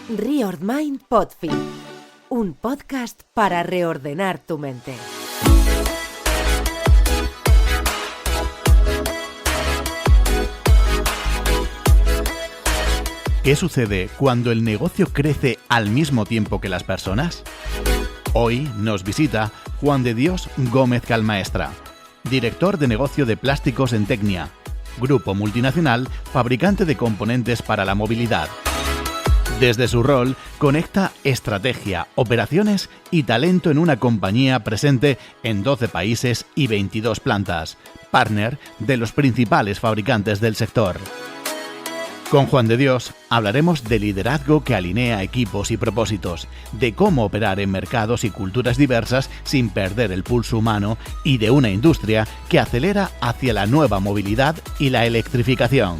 Reord Mind Podfeed, un podcast para reordenar tu mente. ¿Qué sucede cuando el negocio crece al mismo tiempo que las personas? Hoy nos visita Juan de Dios Gómez Calmaestra, director de negocio de plásticos en Tecnia, grupo multinacional fabricante de componentes para la movilidad. Desde su rol, conecta estrategia, operaciones y talento en una compañía presente en 12 países y 22 plantas, partner de los principales fabricantes del sector. Con Juan de Dios hablaremos de liderazgo que alinea equipos y propósitos, de cómo operar en mercados y culturas diversas sin perder el pulso humano y de una industria que acelera hacia la nueva movilidad y la electrificación.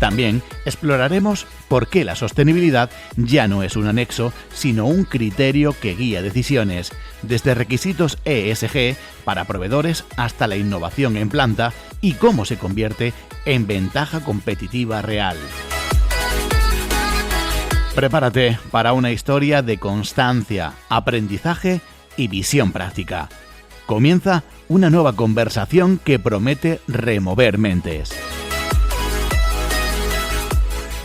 También exploraremos por qué la sostenibilidad ya no es un anexo, sino un criterio que guía decisiones, desde requisitos ESG para proveedores hasta la innovación en planta y cómo se convierte en ventaja competitiva real. Prepárate para una historia de constancia, aprendizaje y visión práctica. Comienza una nueva conversación que promete remover mentes.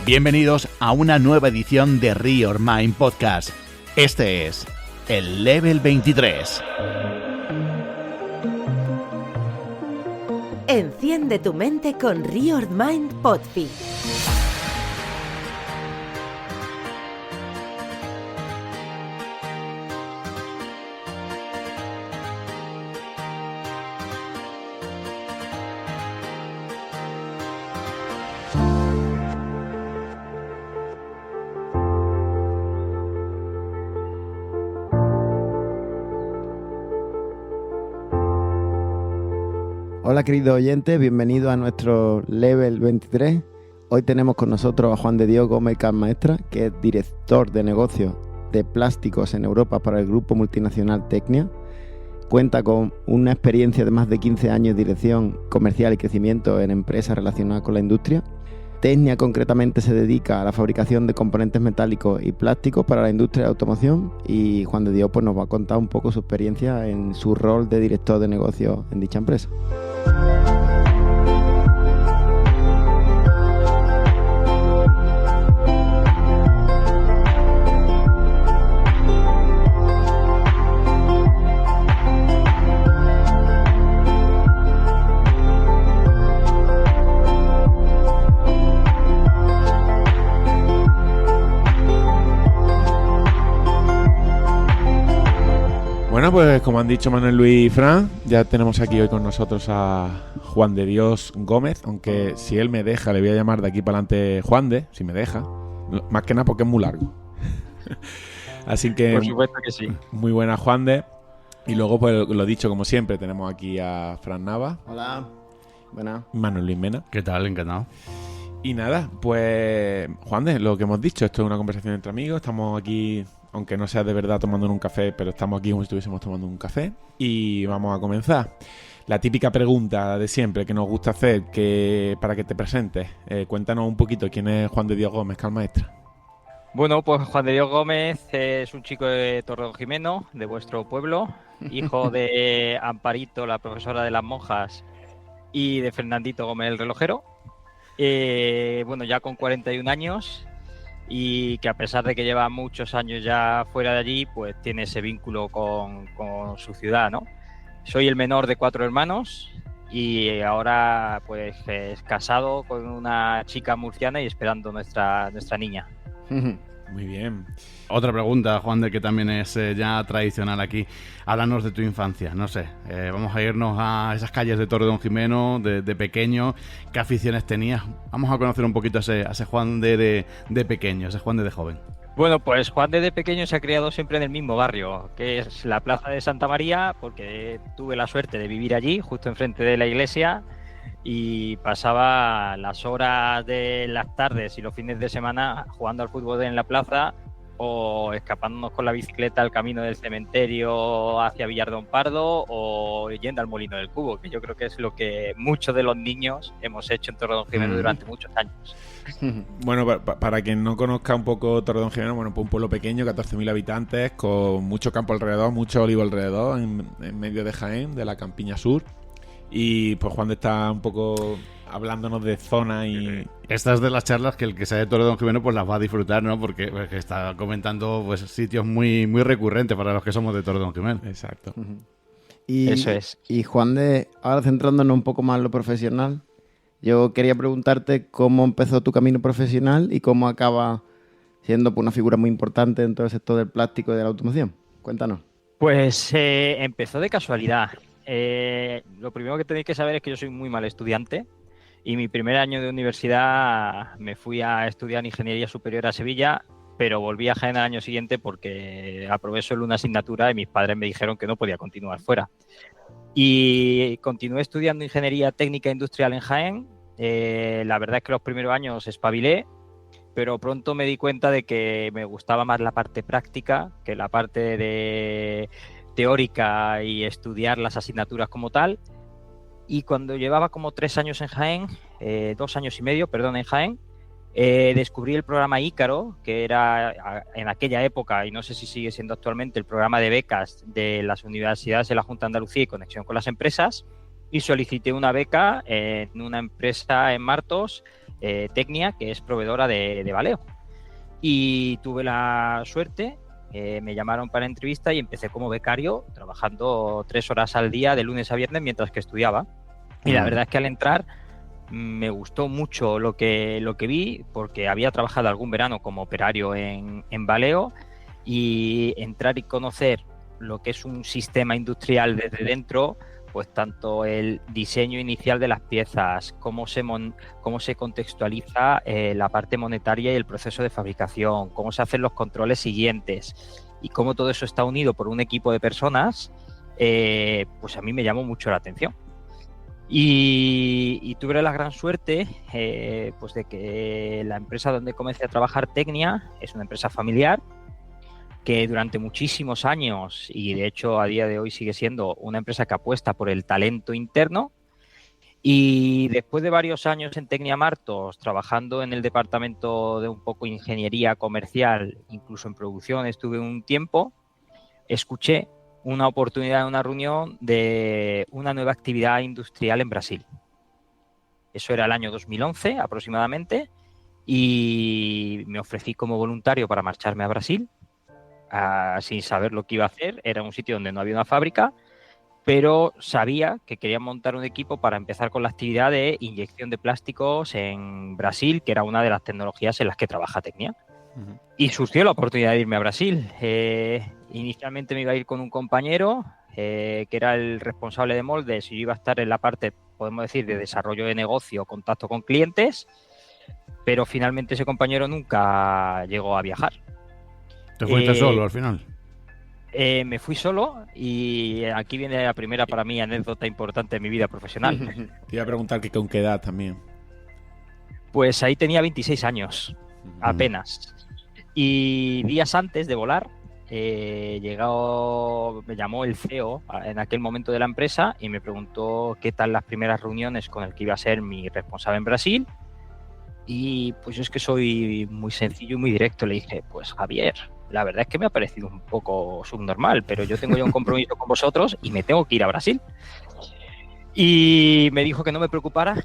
Bienvenidos a una nueva edición de Reord Mind Podcast. Este es el Level 23. Enciende tu mente con Reord Mind Podfeed. Hola queridos oyentes, bienvenidos a nuestro Level 23. Hoy tenemos con nosotros a Juan de Dios Gómez Calmaestra, que es director de negocios de plásticos en Europa para el grupo multinacional Tecnia. Cuenta con una experiencia de más de 15 años de dirección comercial y crecimiento en empresas relacionadas con la industria. Tecnia concretamente se dedica a la fabricación de componentes metálicos y plásticos para la industria de automoción, y Juan de Dios pues, nos va a contar un poco su experiencia en su rol de director de negocios en dicha empresa. Bueno, pues como han dicho Manuel, Luis y Fran, ya tenemos aquí hoy con nosotros a Juan de Dios Gómez, aunque si él me deja le voy a llamar de aquí para adelante Juan de, si me deja, más que nada porque es muy largo. Así que, por supuesto que sí. Muy buena Juan de. Y luego, pues lo dicho, como siempre, tenemos aquí a Fran Nava. Hola, buenas. Manuel Luis Mena. ¿Qué tal? Encantado. Y nada, pues Juan de, lo que hemos dicho, esto es una conversación entre amigos, estamos aquí, aunque no sea de verdad tomando un café, pero estamos aquí como si estuviésemos tomando un café y vamos a comenzar. La típica pregunta de siempre que nos gusta hacer, que para que te presentes, cuéntanos un poquito quién es Juan de Dios Gómez Calmaestra. Bueno, pues Juan de Dios Gómez es un chico de Torredonjimeno, de vuestro pueblo, hijo de Amparito, la profesora de las monjas, y de Fernandito Gómez el relojero. Bueno, ya con 41 años, y que a pesar de que lleva muchos años ya fuera de allí, pues tiene ese vínculo con su ciudad, ¿no? Soy el menor de 4 hermanos y ahora pues es casado con una chica murciana y esperando nuestra niña. Muy bien. Otra pregunta, Juan, de que también es ya tradicional aquí. Háblanos de tu infancia, no sé. Vamos a irnos a esas calles de Torredonjimeno, de pequeño. ¿Qué aficiones tenías? Vamos a conocer un poquito a ese Juan de pequeño, ese Juan de joven. Bueno, pues Juan de pequeño se ha criado siempre en el mismo barrio, que es la Plaza de Santa María, porque tuve la suerte de vivir allí, justo enfrente de la iglesia, y pasaba las horas de las tardes y los fines de semana jugando al fútbol en la plaza o escapándonos con la bicicleta al camino del cementerio hacia Villardón Pardo, o yendo al Molino del Cubo, que yo creo que es lo que muchos de los niños hemos hecho en Torredonjimeno durante muchos años. Bueno, para quien no conozca un poco Torredonjimeno, bueno, pues un pueblo pequeño, 14.000 habitantes, con mucho campo alrededor, mucho olivo alrededor, en medio de Jaén, de la Campiña Sur. Y pues Juan está un poco hablándonos de zona y... Estas de las charlas que el que sea de Torredonjimeno pues las va a disfrutar, ¿no? Porque está comentando pues sitios muy, muy recurrentes para los que somos de Torredonjimeno. Exacto. Y, Eso es. Y Juan ahora centrándonos un poco más en lo profesional, yo quería preguntarte cómo empezó tu camino profesional y cómo acaba siendo pues, una figura muy importante en todo el sector del plástico y de la automoción. Cuéntanos. Pues empezó de casualidad. Lo primero que tenéis que saber es que yo soy muy mal estudiante y mi primer año de universidad me fui a estudiar Ingeniería Superior a Sevilla, pero volví a Jaén al año siguiente porque aprobé solo una asignatura y mis padres me dijeron que no podía continuar fuera. Y continué estudiando Ingeniería Técnica Industrial en Jaén. La verdad es que los primeros años espabilé, pero pronto me di cuenta de que me gustaba más la parte práctica que la parte de teórica y estudiar las asignaturas como tal. Y cuando llevaba como 3 años en Jaén, 2 años y medio, perdón, en Jaén, descubrí el programa Ícaro, que era en aquella época, y no sé si sigue siendo actualmente, el programa de becas de las universidades de la Junta de Andalucía y conexión con las empresas, y solicité una beca en una empresa en Martos, Tecnia, que es proveedora de Valeo. Y tuve la suerte, me llamaron para entrevista y empecé como becario, trabajando 3 horas al día de lunes a viernes mientras que estudiaba. Y la verdad es que al entrar me gustó mucho lo que vi, porque había trabajado algún verano como operario en Valeo, y entrar y conocer lo que es un sistema industrial desde dentro, pues tanto el diseño inicial de las piezas, cómo se contextualiza la parte monetaria y el proceso de fabricación, cómo se hacen los controles siguientes y cómo todo eso está unido por un equipo de personas, pues a mí me llamó mucho la atención. Y tuve la gran suerte pues de que la empresa donde comencé a trabajar, Tecnia, es una empresa familiar que durante muchísimos años, y de hecho a día de hoy sigue siendo una empresa que apuesta por el talento interno. Y después de varios años en Tecnia Martos, trabajando en el departamento de un poco ingeniería comercial, incluso en producción estuve un tiempo, escuché una oportunidad en una reunión de una nueva actividad industrial en Brasil. Eso era el año 2011 aproximadamente, y me ofrecí como voluntario para marcharme a Brasil, sin saber lo que iba a hacer. Era un sitio donde no había una fábrica, pero sabía que quería montar un equipo para empezar con la actividad de inyección de plásticos en Brasil, que era una de las tecnologías en las que trabaja Tecnia. Y surgió la oportunidad de irme a Brasil. Inicialmente me iba a ir con un compañero que era el responsable de moldes, y yo iba a estar en la parte, podemos decir, de desarrollo de negocio, contacto con clientes, pero finalmente ese compañero nunca llegó a viajar. ¿Te fuiste solo al final? Me fui solo, y aquí viene la primera para mí anécdota importante de mi vida profesional. Te iba a preguntar que con qué edad también. Pues ahí tenía 26 años, apenas. Y días antes de volar, me llamó el CEO en aquel momento de la empresa y me preguntó qué tal las primeras reuniones con el que iba a ser mi responsable en Brasil. Y pues yo es que soy muy sencillo y muy directo. Le dije, pues Javier, la verdad es que me ha parecido un poco subnormal, pero yo tengo ya un compromiso con vosotros y me tengo que ir a Brasil. Y me dijo que no me preocupara,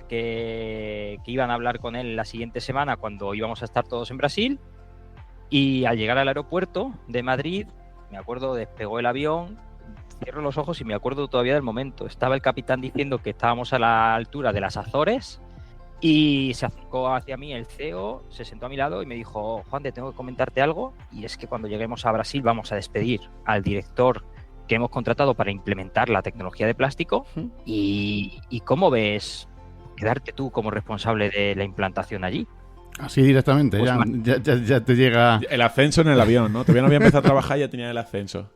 que iban a hablar con él la siguiente semana cuando íbamos a estar todos en Brasil. Y al llegar al aeropuerto de Madrid, me acuerdo, despegó el avión, cierro los ojos y me acuerdo todavía del momento. Estaba el capitán diciendo que estábamos a la altura de las Azores, y se acercó hacia mí el CEO, se sentó a mi lado y me dijo, Juan, tengo que comentarte algo, y es que cuando lleguemos a Brasil vamos a despedir al director que hemos contratado para implementar la tecnología de plástico. ¿Y cómo ves quedarte tú como responsable de la implantación allí? Así directamente, Pues ya te llega... El ascenso en el avión, ¿no? Todavía no había empezado a trabajar y ya tenía el ascenso.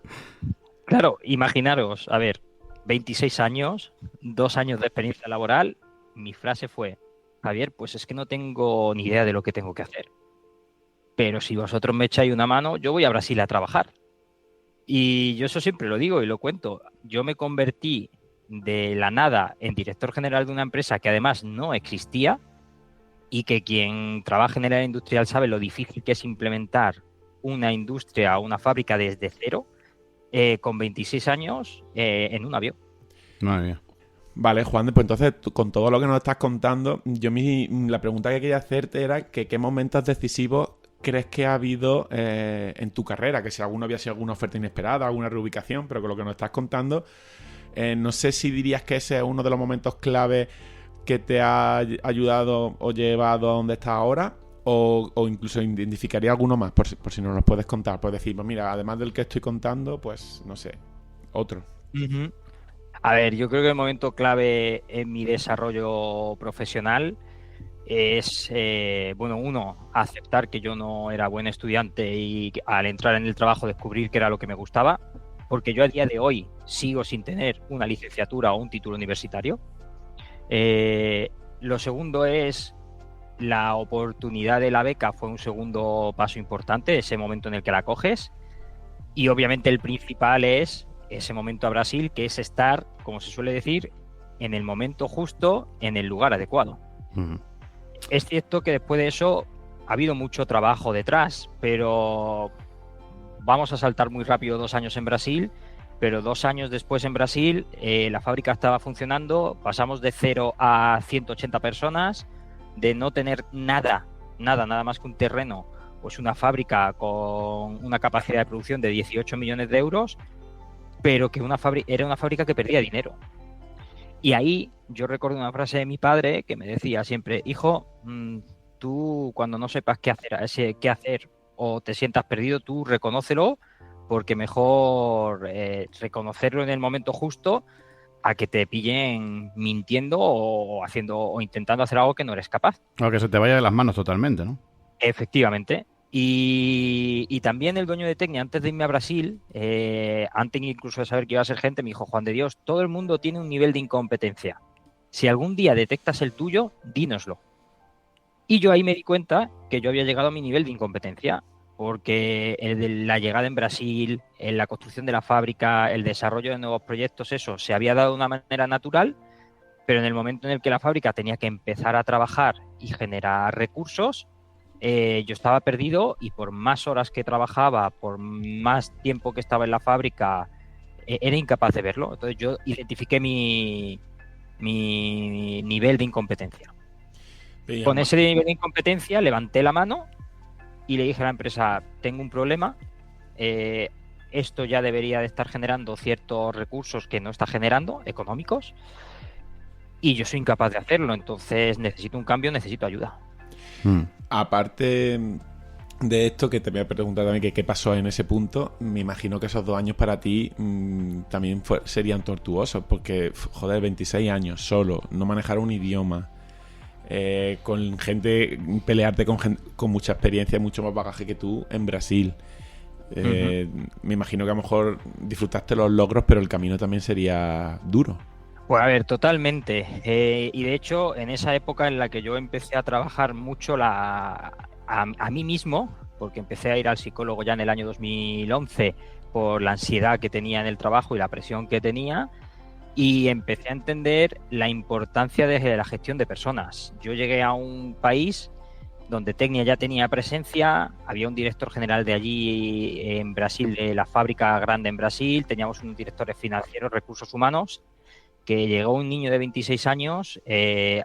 Claro, imaginaros, a ver, 26 años, 2 años de experiencia laboral. Mi frase fue, Javier, pues es que no tengo ni idea de lo que tengo que hacer. pero si vosotros me echáis una mano, yo voy a Brasil a trabajar. Y yo eso siempre lo digo y lo cuento. Yo me convertí de la nada en director general de una empresa que además no existía, y que quien trabaja en el área industrial sabe lo difícil que es implementar una industria o una fábrica desde cero, con 26 años en un avión. Madre mía. Vale, Juan, pues entonces, con todo lo que nos estás contando, la pregunta que quería hacerte era que qué momentos decisivos crees que ha habido en tu carrera, que si había sido alguna oferta inesperada, alguna reubicación, pero con lo que nos estás contando, no sé si dirías que ese es uno de los momentos clave que te ha ayudado o llevado a donde estás ahora, o incluso identificaría alguno más, por si nos los puedes contar. Puedes decir, pues mira, además del que estoy contando, pues no sé, otro. Uh-huh. A ver, yo creo que el momento clave en mi desarrollo profesional es, uno, aceptar que yo no era buen estudiante y al entrar en el trabajo descubrir que era lo que me gustaba, porque yo a día de hoy sigo sin tener una licenciatura o un título universitario. Lo segundo es la oportunidad de la beca, fue un segundo paso importante, ese momento en el que la coges. Y obviamente el principal es ese momento a Brasil, que es estar, como se suele decir, en el momento justo, en el lugar adecuado. Uh-huh. Es cierto que después de eso ha habido mucho trabajo detrás, pero vamos a saltar muy rápido 2 años en Brasil. Pero 2 años después en Brasil, la fábrica estaba funcionando, pasamos de 0 a 180 personas, de no tener nada más que un terreno, pues una fábrica con una capacidad de producción de 18 millones de euros, pero que era una fábrica que perdía dinero. Y ahí yo recuerdo una frase de mi padre que me decía siempre: hijo, tú cuando no sepas qué hacer o te sientas perdido, tú reconócelo, porque mejor reconocerlo en el momento justo a que te pillen mintiendo o haciendo o intentando hacer algo que no eres capaz. O que se te vaya de las manos totalmente, ¿no? Efectivamente. Y también el dueño de Tecnia, antes de irme a Brasil, antes incluso de saber que iba a ser gente, me dijo: Juan de Dios, todo el mundo tiene un nivel de incompetencia. Si algún día detectas el tuyo, dínoslo. Y yo ahí me di cuenta que yo había llegado a mi nivel de incompetencia, porque la llegada en Brasil, en la construcción de la fábrica, el desarrollo de nuevos proyectos, eso se había dado de una manera natural, pero en el momento en el que la fábrica tenía que empezar a trabajar y generar recursos, yo estaba perdido, y por más horas que trabajaba, por más tiempo que estaba en la fábrica, era incapaz de verlo. Entonces yo identifiqué mi nivel de incompetencia. Con ese nivel de incompetencia levanté la mano y le dije a la empresa: tengo un problema, esto ya debería de estar generando ciertos recursos que no está generando, económicos, y yo soy incapaz de hacerlo, entonces necesito un cambio, necesito ayuda. Aparte de esto, que te voy a preguntar también que qué pasó en ese punto, me imagino que esos 2 años para ti también serían tortuosos, porque, joder, 26 años solo, no manejar un idioma, con gente, pelearte con mucha experiencia, mucho más bagaje que tú en Brasil. Me imagino que a lo mejor disfrutaste los logros, pero el camino también sería duro. Pues a ver, totalmente. Y de hecho, en esa época en la que yo empecé a trabajar mucho a mí mismo, porque empecé a ir al psicólogo ya en el año 2011 por la ansiedad que tenía en el trabajo y la presión que tenía, y empecé a entender la importancia de la gestión de personas. Yo llegué a un país donde Tecnia ya tenía presencia, había un director general de allí en Brasil, de la fábrica grande en Brasil, teníamos unos directores financieros, recursos humanos, que llegó un niño de 26 años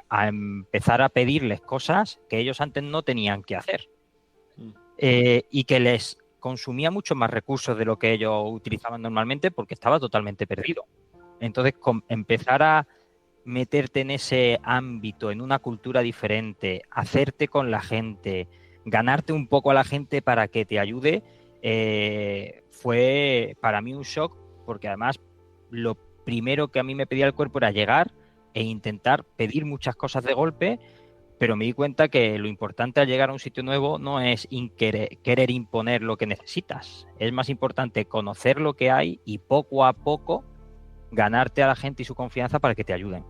a empezar a pedirles cosas que ellos antes no tenían que hacer, y que les consumía mucho más recursos de lo que ellos utilizaban normalmente, porque estaba totalmente perdido. Entonces, empezar a meterte en ese ámbito, en una cultura diferente, hacerte con la gente, ganarte un poco a la gente para que te ayude, fue para mí un shock, porque además lo primero que a mí me pedía el cuerpo era llegar e intentar pedir muchas cosas de golpe, pero me di cuenta que lo importante al llegar a un sitio nuevo no es querer imponer lo que necesitas, es más importante conocer lo que hay y poco a poco ganarte a la gente y su confianza para que te ayuden.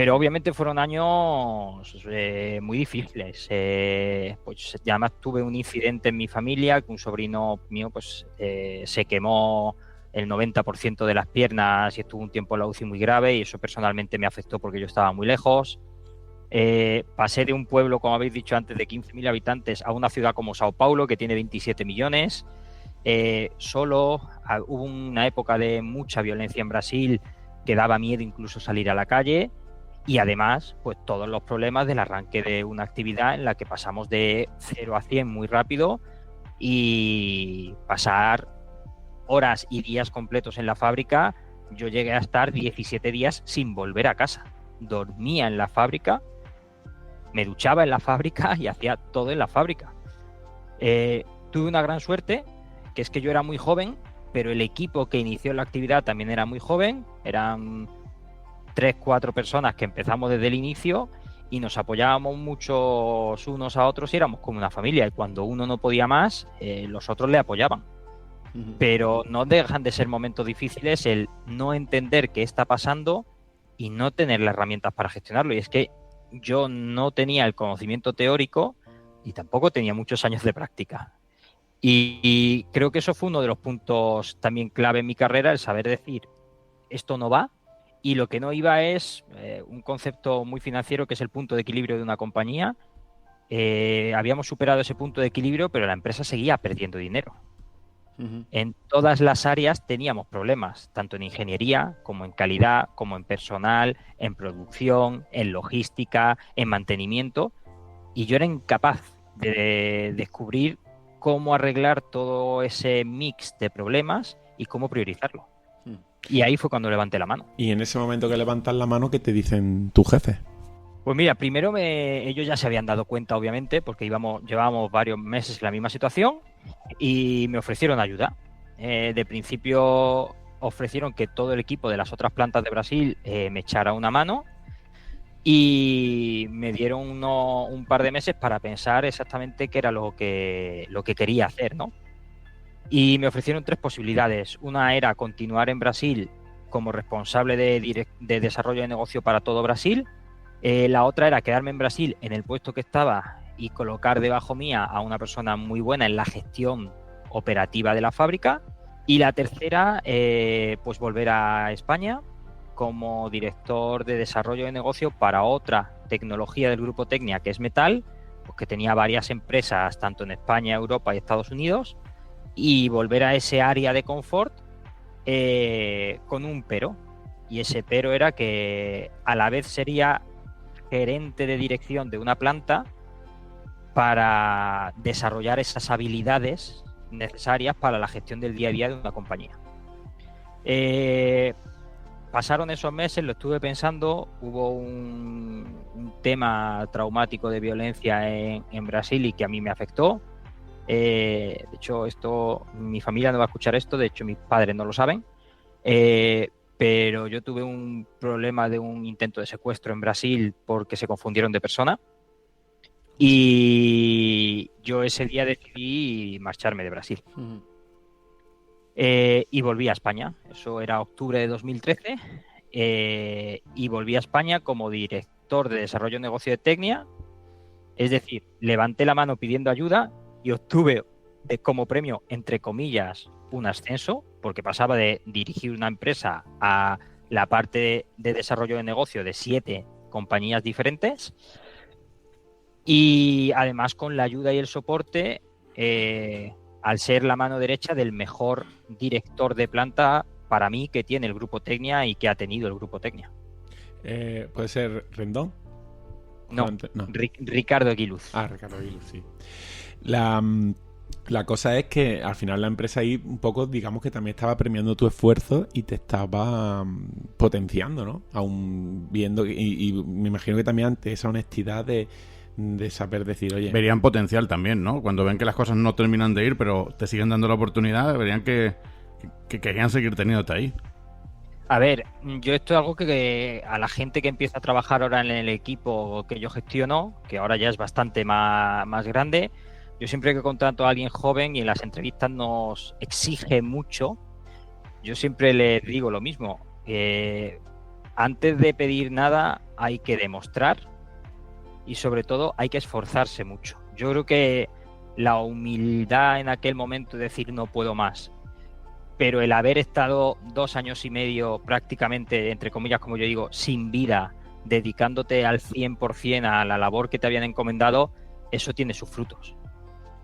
Pero obviamente fueron años muy difíciles. Pues además tuve un incidente en mi familia, que un sobrino mío pues se quemó el 90% de las piernas y estuvo un tiempo en la UCI muy grave, y eso personalmente me afectó porque yo estaba muy lejos. Pasé de un pueblo, como habéis dicho antes, de 15.000 habitantes a una ciudad como Sao Paulo, que tiene 27 millones. Hubo una época de mucha violencia en Brasil, que daba miedo incluso salir a la calle. Y además, pues todos los problemas del arranque de una actividad en la que pasamos de 0 a 100 muy rápido, y pasar horas y días completos en la fábrica. Yo llegué a estar 17 días sin volver a casa. Dormía en la fábrica, me duchaba en la fábrica y hacía todo en la fábrica. Tuve una gran suerte, que es que yo era muy joven, pero el equipo que inició la actividad también era muy joven. Eran 3-4 personas que empezamos desde el inicio y nos apoyábamos muchos unos a otros y éramos como una familia. Y cuando uno no podía más, los otros le apoyaban. Pero no dejan de ser momentos difíciles el no entender qué está pasando y no tener las herramientas para gestionarlo. Y es que yo no tenía el conocimiento teórico y tampoco tenía muchos años de práctica. Y creo que eso fue uno de los puntos también clave en mi carrera, el saber decir, esto no va. Y lo que no iba es un concepto muy financiero, que es el punto de equilibrio de una compañía. Habíamos superado ese punto de equilibrio, pero la empresa seguía perdiendo dinero. En todas las áreas teníamos problemas, tanto en ingeniería como en calidad, como en personal, en producción, en logística, en mantenimiento. Y yo era incapaz de descubrir cómo arreglar todo ese mix de problemas y cómo priorizarlo. Y ahí fue cuando levanté la mano. Y en ese momento que levantas la mano, ¿qué te dicen tus jefes? Pues mira, primero ellos ya se habían dado cuenta, obviamente, porque llevábamos varios meses en la misma situación, y me ofrecieron ayuda. De principio ofrecieron que todo el equipo de las otras plantas de Brasil me echara una mano, y me dieron un par de meses para pensar exactamente qué era lo que quería hacer, ¿no? Y me ofrecieron 3 posibilidades. Una era continuar en Brasil como responsable de desarrollo de negocio para todo Brasil. La otra era quedarme en Brasil en el puesto que estaba y colocar debajo mía a una persona muy buena en la gestión operativa de la fábrica. Y la tercera, pues volver a España como director de desarrollo de negocio para otra tecnología del grupo Tecnia, que es metal, pues que tenía varias empresas tanto en España, Europa y Estados Unidos, y volver a ese área de confort con un pero. Y ese pero era que a la vez sería gerente de dirección de una planta para desarrollar esas habilidades necesarias para la gestión del día a día de una compañía. Pasaron esos meses, lo estuve pensando. Hubo un tema traumático de violencia en Brasil y que a mí me afectó. De hecho, mi familia no va a escuchar esto, de hecho mis padres no lo saben, pero yo tuve un problema de un intento de secuestro en Brasil porque se confundieron de persona, y yo ese día decidí marcharme de Brasil. Y volví a España. Eso era octubre de 2013, y volví a España como director de desarrollo de negocio de Tecnia. Es decir, levanté la mano pidiendo ayuda y obtuve como premio, entre comillas, un ascenso, porque pasaba de dirigir una empresa a la parte de desarrollo de negocio de 7 compañías diferentes. Y además con la ayuda y el soporte, al ser la mano derecha del mejor director de planta para mí que tiene el Grupo Tecnia y que ha tenido el Grupo Tecnia. ¿Puede ser Rendón? No, Ricardo Aguiluz. Ricardo Aguiluz, sí. La cosa es que al final la empresa ahí un poco, digamos que también estaba premiando tu esfuerzo y te estaba potenciando, ¿no? Aún viendo, y me imagino que también ante esa honestidad de saber decir, oye... Verían potencial también, ¿no? Cuando ven que las cosas no terminan de ir, pero te siguen dando la oportunidad, verían que querían seguir teniéndote ahí. A ver, yo esto es algo que a la gente que empieza a trabajar ahora en el equipo que yo gestiono, que ahora ya es bastante más grande, yo siempre que contrato a alguien joven y en las entrevistas nos exige mucho, yo siempre les digo lo mismo. antes de pedir nada hay que demostrar y sobre todo hay que esforzarse mucho. Yo creo que la humildad en aquel momento de decir no puedo más, pero el haber estado 2 años y medio prácticamente, entre comillas, como yo digo, sin vida, dedicándote al 100% a la labor que te habían encomendado, eso tiene sus frutos.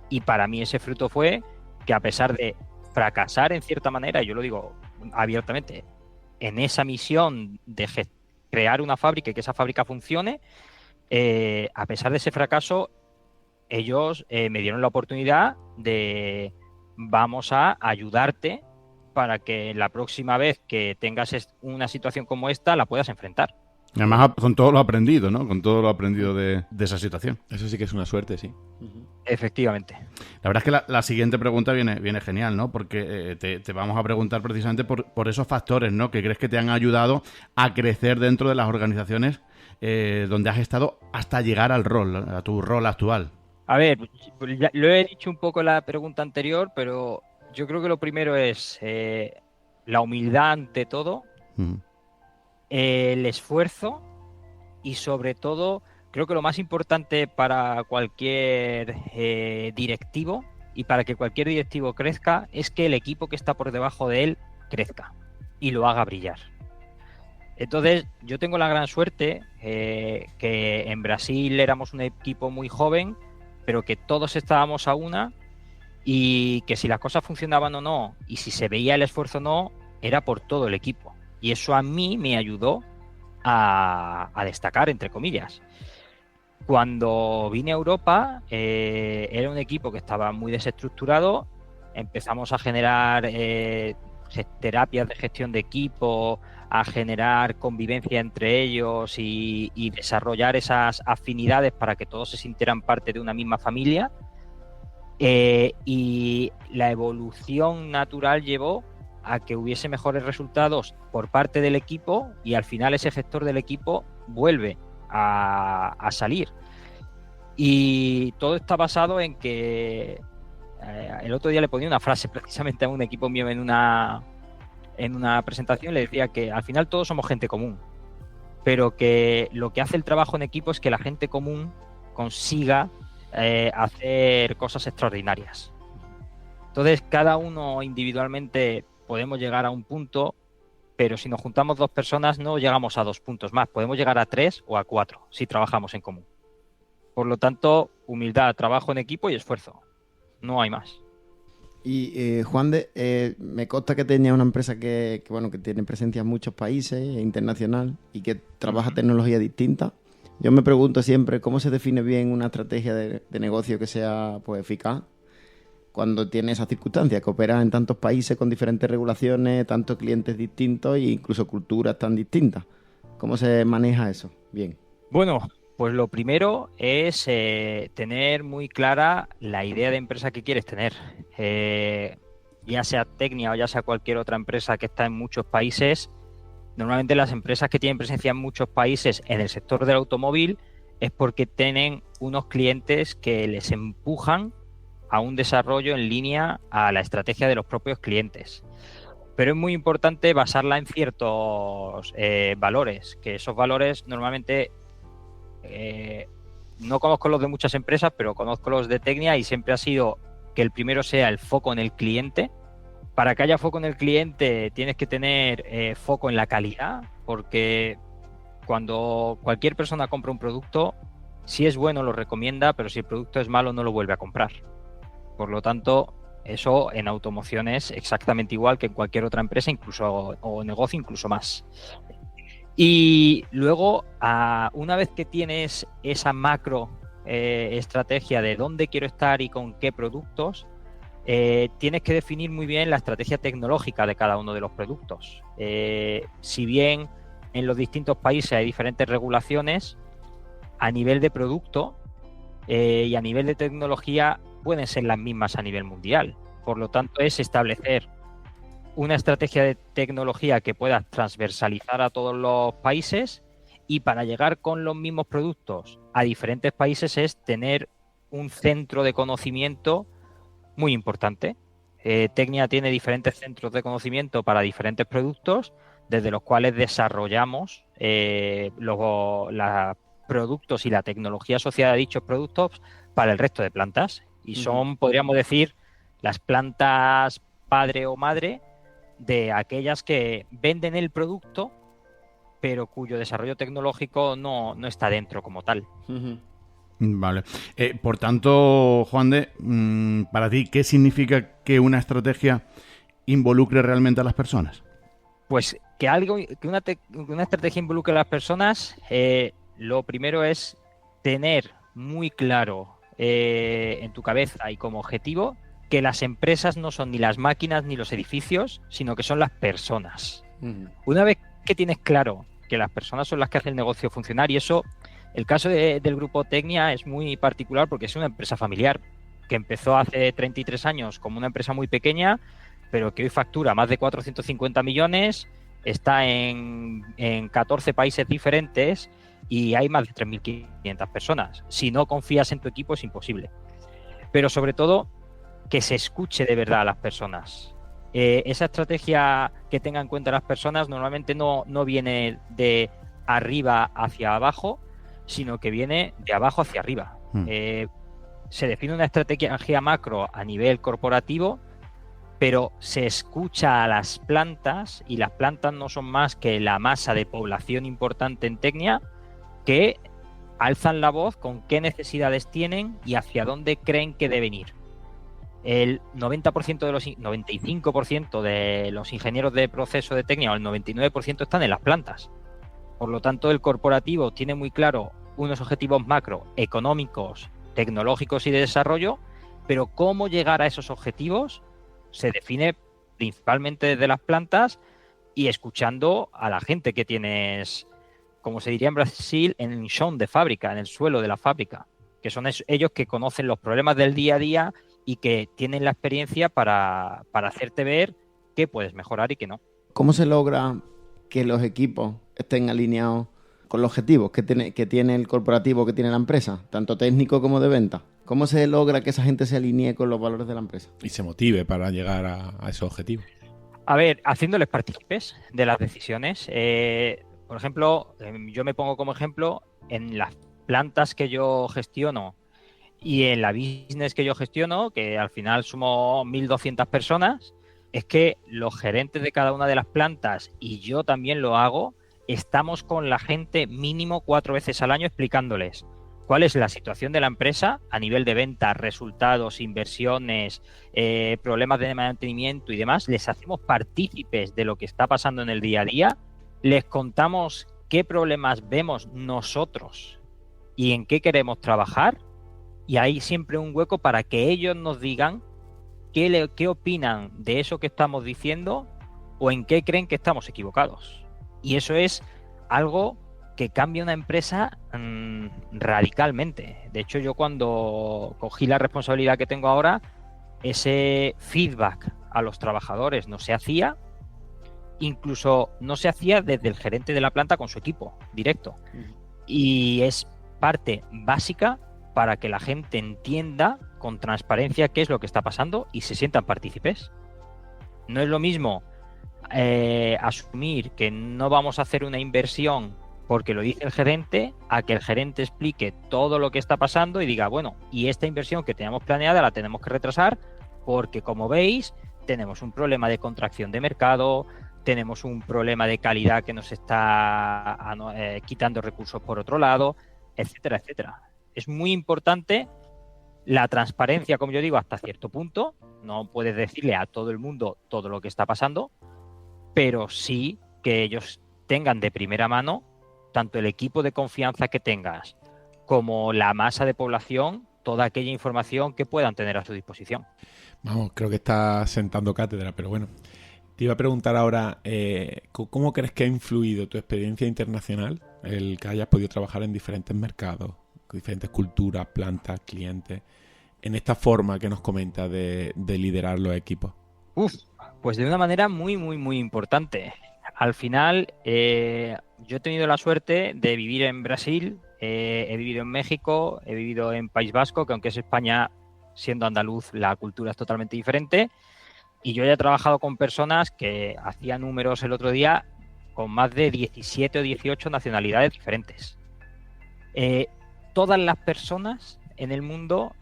Y para mí ese fruto fue que, a pesar de fracasar en cierta manera, y yo lo digo abiertamente, en esa misión de crear una fábrica y que esa fábrica funcione, a pesar de ese fracaso, ellos me dieron la oportunidad de vamos a ayudarte para que la próxima vez que tengas una situación como esta la puedas enfrentar. Además, con todo lo aprendido, ¿no? Con todo lo aprendido de esa situación. Eso sí que es una suerte, sí. Efectivamente. La verdad es que la siguiente pregunta viene genial, ¿no? Porque te vamos a preguntar precisamente por esos factores, ¿no? Que crees que te han ayudado a crecer dentro de las organizaciones donde has estado hasta llegar a tu rol actual. A ver, ya lo he dicho un poco en la pregunta anterior, pero yo creo que lo primero es la humildad ante todo, el esfuerzo y sobre todo creo que lo más importante para cualquier directivo y para que cualquier directivo crezca es que el equipo que está por debajo de él crezca y lo haga brillar. Entonces yo tengo la gran suerte que en Brasil éramos un equipo muy joven, pero que todos estábamos a una y que si las cosas funcionaban o no y si se veía el esfuerzo o no, era por todo el equipo. Y eso a mí me ayudó a destacar, entre comillas. Cuando vine a Europa, era un equipo que estaba muy desestructurado. Empezamos a generar terapias de gestión de equipo, a generar convivencia entre ellos y desarrollar esas afinidades para que todos se sintieran parte de una misma familia. Y la evolución natural llevó a que hubiese mejores resultados por parte del equipo y al final ese gestor del equipo vuelve a salir. Y todo está basado en que el otro día le ponía una frase precisamente a un equipo mío en una presentación, le decía que al final todos somos gente común, pero que lo que hace el trabajo en equipo es que la gente común consiga hacer cosas extraordinarias. Entonces cada uno individualmente podemos llegar a un punto, pero si nos juntamos 2 personas no llegamos a 2 puntos más, podemos llegar a 3 o a 4 si trabajamos en común. Por lo tanto, humildad, trabajo en equipo y esfuerzo. No hay más. Y Juan me consta que tenía una empresa que tiene presencia en muchos países, internacional, y que trabaja tecnología distinta. Yo me pregunto siempre cómo se define bien una estrategia de negocio que sea pues eficaz cuando tiene esas circunstancias, que opera en tantos países con diferentes regulaciones, tantos clientes distintos e incluso culturas tan distintas. ¿Cómo se maneja eso? Bien. Bueno, pues lo primero es tener muy clara la idea de empresa que quieres tener. Ya sea Tecnia o ya sea cualquier otra empresa que está en muchos países, normalmente las empresas que tienen presencia en muchos países en el sector del automóvil es porque tienen unos clientes que les empujan a un desarrollo en línea a la estrategia de los propios clientes. Pero es muy importante basarla en ciertos valores, que esos valores normalmente no conozco los de muchas empresas, pero conozco los de Tecnia y siempre ha sido que el primero sea el foco en el cliente. Para que haya foco en el cliente tienes que tener foco en la calidad, porque cuando cualquier persona compra un producto, si es bueno lo recomienda, pero si el producto es malo no lo vuelve a comprar. Por lo tanto, eso en automoción es exactamente igual que en cualquier otra empresa, incluso o negocio, incluso más. Y luego, una vez que tienes esa macro estrategia de dónde quiero estar y con qué productos, tienes que definir muy bien la estrategia tecnológica de cada uno de los productos. Si bien en los distintos países hay diferentes regulaciones, a nivel de producto y a nivel de tecnología pueden ser las mismas a nivel mundial. Por lo tanto, es establecer una estrategia de tecnología que pueda transversalizar a todos los países, y para llegar con los mismos productos a diferentes países es tener un centro de conocimiento muy importante. Tecnia tiene diferentes centros de conocimiento para diferentes productos, desde los cuales desarrollamos los productos y la tecnología asociada a dichos productos para el resto de plantas. Y son, podríamos decir, las plantas padre o madre de aquellas que venden el producto, pero cuyo desarrollo tecnológico no está dentro como tal. Vale. Por tanto, Juan de, para ti, ¿qué significa que una estrategia involucre realmente a las personas? Pues que una estrategia involucre a las personas, lo primero es tener muy claro en tu cabeza y como objetivo que las empresas no son ni las máquinas ni los edificios, sino que son las personas. Una vez que tienes claro que las personas son las que hacen el negocio funcionar, y eso, el caso del grupo Tecnia es muy particular porque es una empresa familiar que empezó hace 33 años como una empresa muy pequeña, pero que hoy factura más de 450 millones, está en 14 países diferentes y hay más de 3.500 personas. Si no confías en tu equipo es imposible. Pero sobre todo, que se escuche de verdad a las personas. Esa estrategia que tenga en cuenta las personas normalmente no viene de arriba hacia abajo, sino que viene de abajo hacia arriba. Se define una estrategia macro a nivel corporativo, pero se escucha a las plantas, y las plantas no son más que la masa de población importante en Tecnia, que alzan la voz con qué necesidades tienen y hacia dónde creen que deben ir. El 95% de los ingenieros de proceso de Tecnia, o el 99%, están en las plantas. Por lo tanto, el corporativo tiene muy claro unos objetivos macro, económicos, tecnológicos y de desarrollo, pero cómo llegar a esos objetivos se define principalmente desde las plantas y escuchando a la gente que tienes, como se diría en Brasil, en el chão de fábrica, en el suelo de la fábrica, que son ellos que conocen los problemas del día a día y que tienen la experiencia para hacerte ver qué puedes mejorar y qué no. ¿Cómo se logra que los equipos estén alineados con los objetivos que tiene el corporativo, que tiene la empresa, tanto técnico como de venta? ¿Cómo se logra que esa gente se alinee con los valores de la empresa? Y se motive para llegar a esos objetivos. A ver, haciéndoles partícipes de las decisiones. Por ejemplo, yo me pongo como ejemplo en las plantas que yo gestiono y en la business que yo gestiono, que al final somos 1.200 personas, es que los gerentes de cada una de las plantas, y yo también lo hago, estamos con la gente mínimo 4 veces al año explicándoles cuál es la situación de la empresa a nivel de ventas, resultados, inversiones, problemas de mantenimiento y demás. Les hacemos partícipes de lo que está pasando en el día a día, les contamos qué problemas vemos nosotros y en qué queremos trabajar, y hay siempre un hueco para que ellos nos digan qué opinan de eso que estamos diciendo o en qué creen que estamos equivocados. Y eso es algo que cambia una empresa radicalmente. De hecho, yo cuando cogí la responsabilidad que tengo ahora, ese feedback a los trabajadores no se hacía, incluso no se hacía desde el gerente de la planta con su equipo directo. Y es parte básica para que la gente entienda con transparencia qué es lo que está pasando y se sientan partícipes. No es lo mismo asumir que no vamos a hacer una inversión porque lo dice el gerente, a que el gerente explique todo lo que está pasando y diga, bueno, y esta inversión que teníamos planeada la tenemos que retrasar porque, como veis, tenemos un problema de contracción de mercado, tenemos un problema de calidad que nos está quitando recursos por otro lado, etcétera, etcétera. Es muy importante la transparencia, como yo digo, hasta cierto punto. No puedes decirle a todo el mundo todo lo que está pasando, pero sí que ellos tengan de primera mano tanto el equipo de confianza que tengas como la masa de población, toda aquella información que puedan tener a su disposición. Vamos, creo que estás sentando cátedra, pero bueno. Te iba a preguntar ahora, ¿cómo crees que ha influido tu experiencia internacional, el que hayas podido trabajar en diferentes mercados, con diferentes culturas, plantas, clientes, en esta forma que nos comentas de liderar los equipos? Pues de una manera muy, muy, muy importante. Al final, yo he tenido la suerte de vivir en Brasil, he vivido en México, he vivido en País Vasco, que aunque es España, siendo andaluz, la cultura es totalmente diferente. Y yo ya he trabajado con personas que hacía números el otro día con más de 17 o 18 nacionalidades diferentes. Todas las personas en el mundo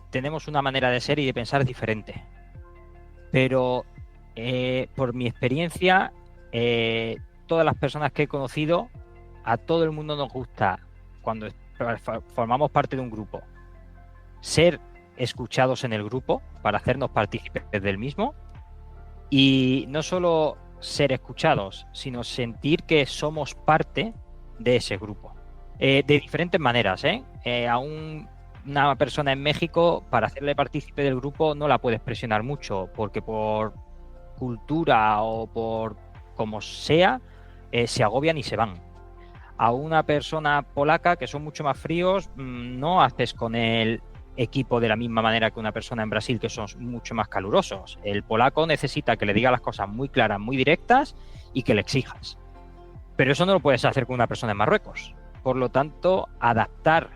tenemos una manera de ser y de pensar diferente. Pero por mi experiencia, todas las personas que he conocido, a todo el mundo nos gusta, cuando formamos parte de un grupo, ser escuchados en el grupo para hacernos partícipes del mismo, y no solo ser escuchados, sino sentir que somos parte de ese grupo. De diferentes maneras, a una persona en México, para hacerle partícipe del grupo no la puedes presionar mucho, porque por cultura o por como sea, se agobian y se van. A una persona polaca, que son mucho más fríos, no haces con el equipo de la misma manera que una persona en Brasil, que son mucho más calurosos. El polaco necesita que le diga las cosas muy claras, muy directas, y que le exijas. Pero eso no lo puedes hacer con una persona en Marruecos. Por lo tanto, adaptar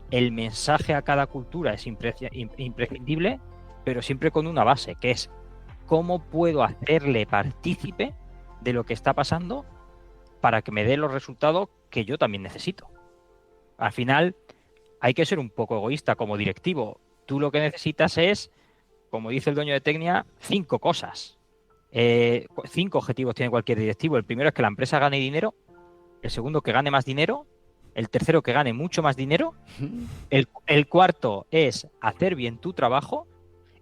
el mensaje a cada cultura es imprescindible, pero siempre con una base, que es cómo puedo hacerle partícipe de lo que está pasando para que me dé los resultados que yo también necesito. Al final, hay que ser un poco egoísta como directivo. Tú lo que necesitas es, como dice el dueño de Tecnia, 5 cosas. 5 objetivos tiene cualquier directivo. El primero es que la empresa gane dinero. El segundo, que gane más dinero. El tercero, que gane mucho más dinero. El cuarto es hacer bien tu trabajo.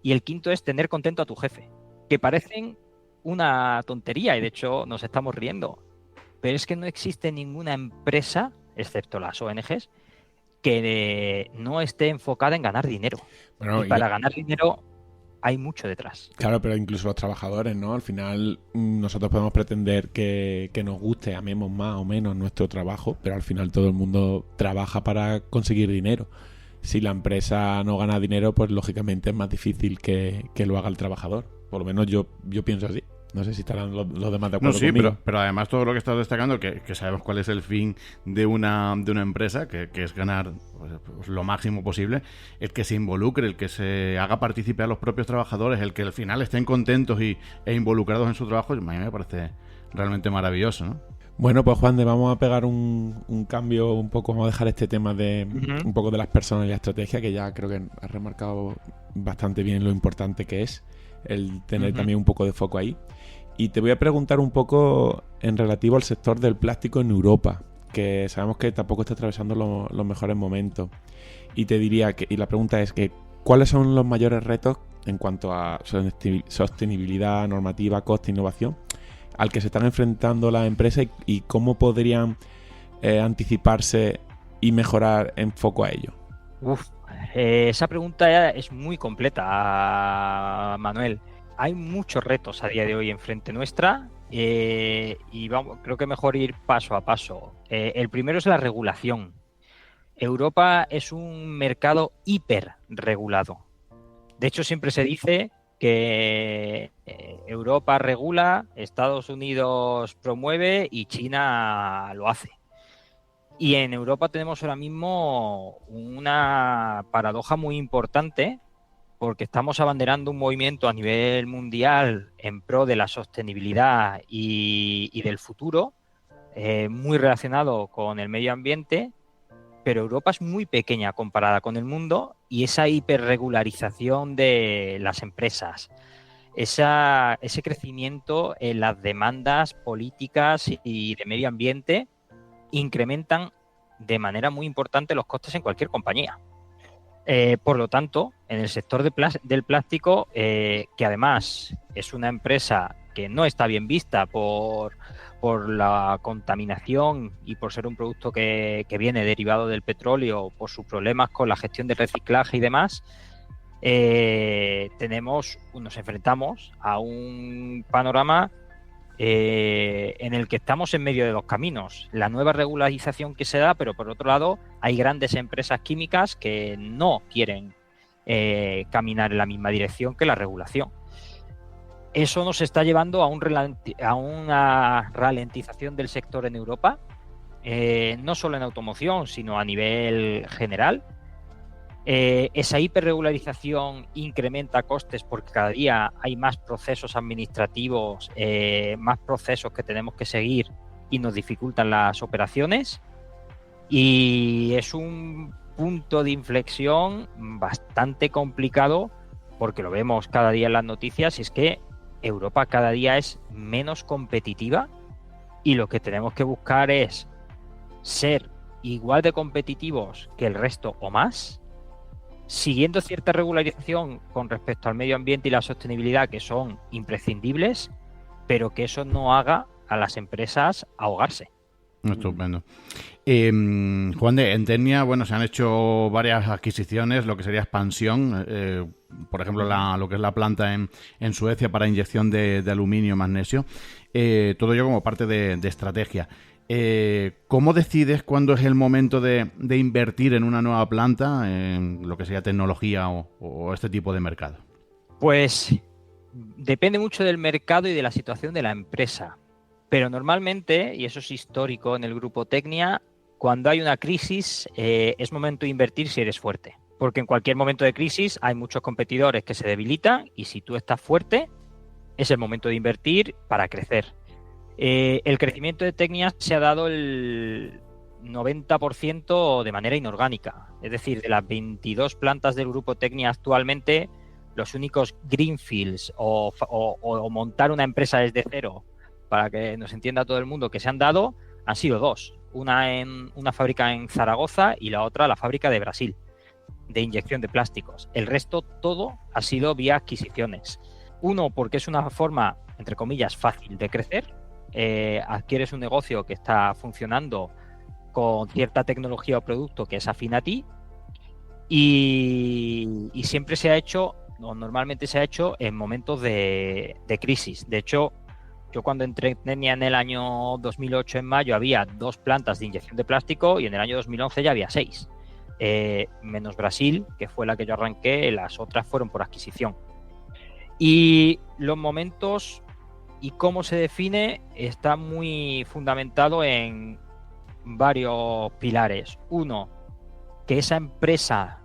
Y el quinto es tener contento a tu jefe. Que parecen una tontería y de hecho nos estamos riendo. Pero es que no existe ninguna empresa, excepto las ONGs, que no esté enfocada en ganar dinero. Bueno, y para ganar dinero hay mucho detrás. Claro, pero incluso los trabajadores, ¿no? Al final nosotros podemos pretender que nos guste, amemos más o menos nuestro trabajo, pero al final todo el mundo trabaja para conseguir dinero. Si la empresa no gana dinero, pues lógicamente es más difícil que lo haga el trabajador. Por lo menos yo pienso así. No sé si estarán los demás de acuerdo conmigo. Pero además todo lo que estás destacando, que sabemos cuál es el fin de una empresa, que es ganar pues, lo máximo posible, el que se involucre, el que se haga partícipe a los propios trabajadores, el que al final estén contentos e involucrados en su trabajo, a mí me parece realmente maravilloso, ¿no? Bueno, pues Juan, vamos a pegar un cambio un poco, vamos a dejar este tema de un poco de las personas y la estrategia, que ya creo que has remarcado bastante bien lo importante que es el tener también un poco de foco ahí. Y te voy a preguntar un poco en relativo al sector del plástico en Europa, que sabemos que tampoco está atravesando los mejores momentos. Y te diría y la pregunta es que ¿cuáles son los mayores retos en cuanto a sostenibilidad, normativa, coste, innovación, al que se están enfrentando las empresas y cómo podrían anticiparse y mejorar en foco a ello? Esa pregunta es muy completa, Manuel. Hay muchos retos a día de hoy enfrente nuestra y creo que mejor ir paso a paso. El primero es la regulación. Europa es un mercado hiperregulado. De hecho, siempre se dice que Europa regula, Estados Unidos promueve y China lo hace. Y en Europa tenemos ahora mismo una paradoja muy importante, porque estamos abanderando un movimiento a nivel mundial en pro de la sostenibilidad y del futuro, muy relacionado con el medio ambiente, pero Europa es muy pequeña comparada con el mundo y esa hiperregularización de las empresas, ese crecimiento en las demandas políticas y de medio ambiente incrementan de manera muy importante los costes en cualquier compañía. Por lo tanto, en el sector del plástico, que además es una empresa que no está bien vista por la contaminación y por ser un producto que viene derivado del petróleo, por sus problemas con la gestión de reciclaje y demás, nos enfrentamos a un panorama en el que estamos en medio de dos caminos. La nueva regularización que se da, pero por otro lado hay grandes empresas químicas que no quieren caminar en la misma dirección que la regulación. Eso nos está llevando a una ralentización del sector en Europa, no solo en automoción, sino a nivel general. Esa hiperregularización incrementa costes porque cada día hay más procesos administrativos, más procesos que tenemos que seguir y nos dificultan las operaciones. Y es un punto de inflexión bastante complicado porque lo vemos cada día en las noticias, y es que Europa cada día es menos competitiva y lo que tenemos que buscar es ser igual de competitivos que el resto o más, siguiendo cierta regularización con respecto al medio ambiente y la sostenibilidad que son imprescindibles, pero que eso no haga a las empresas ahogarse. Estupendo. Juan en Tecnia, bueno, se han hecho varias adquisiciones, lo que sería expansión, por ejemplo, lo que es la planta en Suecia para inyección de aluminio, magnesio, todo ello como parte de estrategia. ¿Cómo decides cuándo es el momento de invertir en una nueva planta, en lo que sería tecnología o este tipo de mercado? Pues depende mucho del mercado y de la situación de la empresa. Pero normalmente, y eso es histórico en el grupo Tecnia, cuando hay una crisis es momento de invertir si eres fuerte. Porque en cualquier momento de crisis hay muchos competidores que se debilitan y si tú estás fuerte, es el momento de invertir para crecer. El crecimiento de Tecnia se ha dado el 90% de manera inorgánica. Es decir, de las 22 plantas del grupo Tecnia actualmente, los únicos greenfields o montar una empresa desde cero, para que nos entienda todo el mundo, que se han dado, han sido dos. Una fábrica en Zaragoza y la otra la fábrica de Brasil, de inyección de plásticos. El resto todo ha sido vía adquisiciones. Uno, porque es una forma, entre comillas, fácil de crecer. Adquieres un negocio que está funcionando con cierta tecnología o producto que es afín a ti y siempre se ha hecho, o normalmente se ha hecho en momentos de crisis. De hecho, yo cuando entré en Tecnia en el año 2008, en mayo, había 2 plantas de inyección de plástico y en el año 2011 ya había 6. Menos Brasil, que fue la que yo arranqué, las otras fueron por adquisición. Y los momentos y cómo se define está muy fundamentado en varios pilares. Uno, que esa empresa,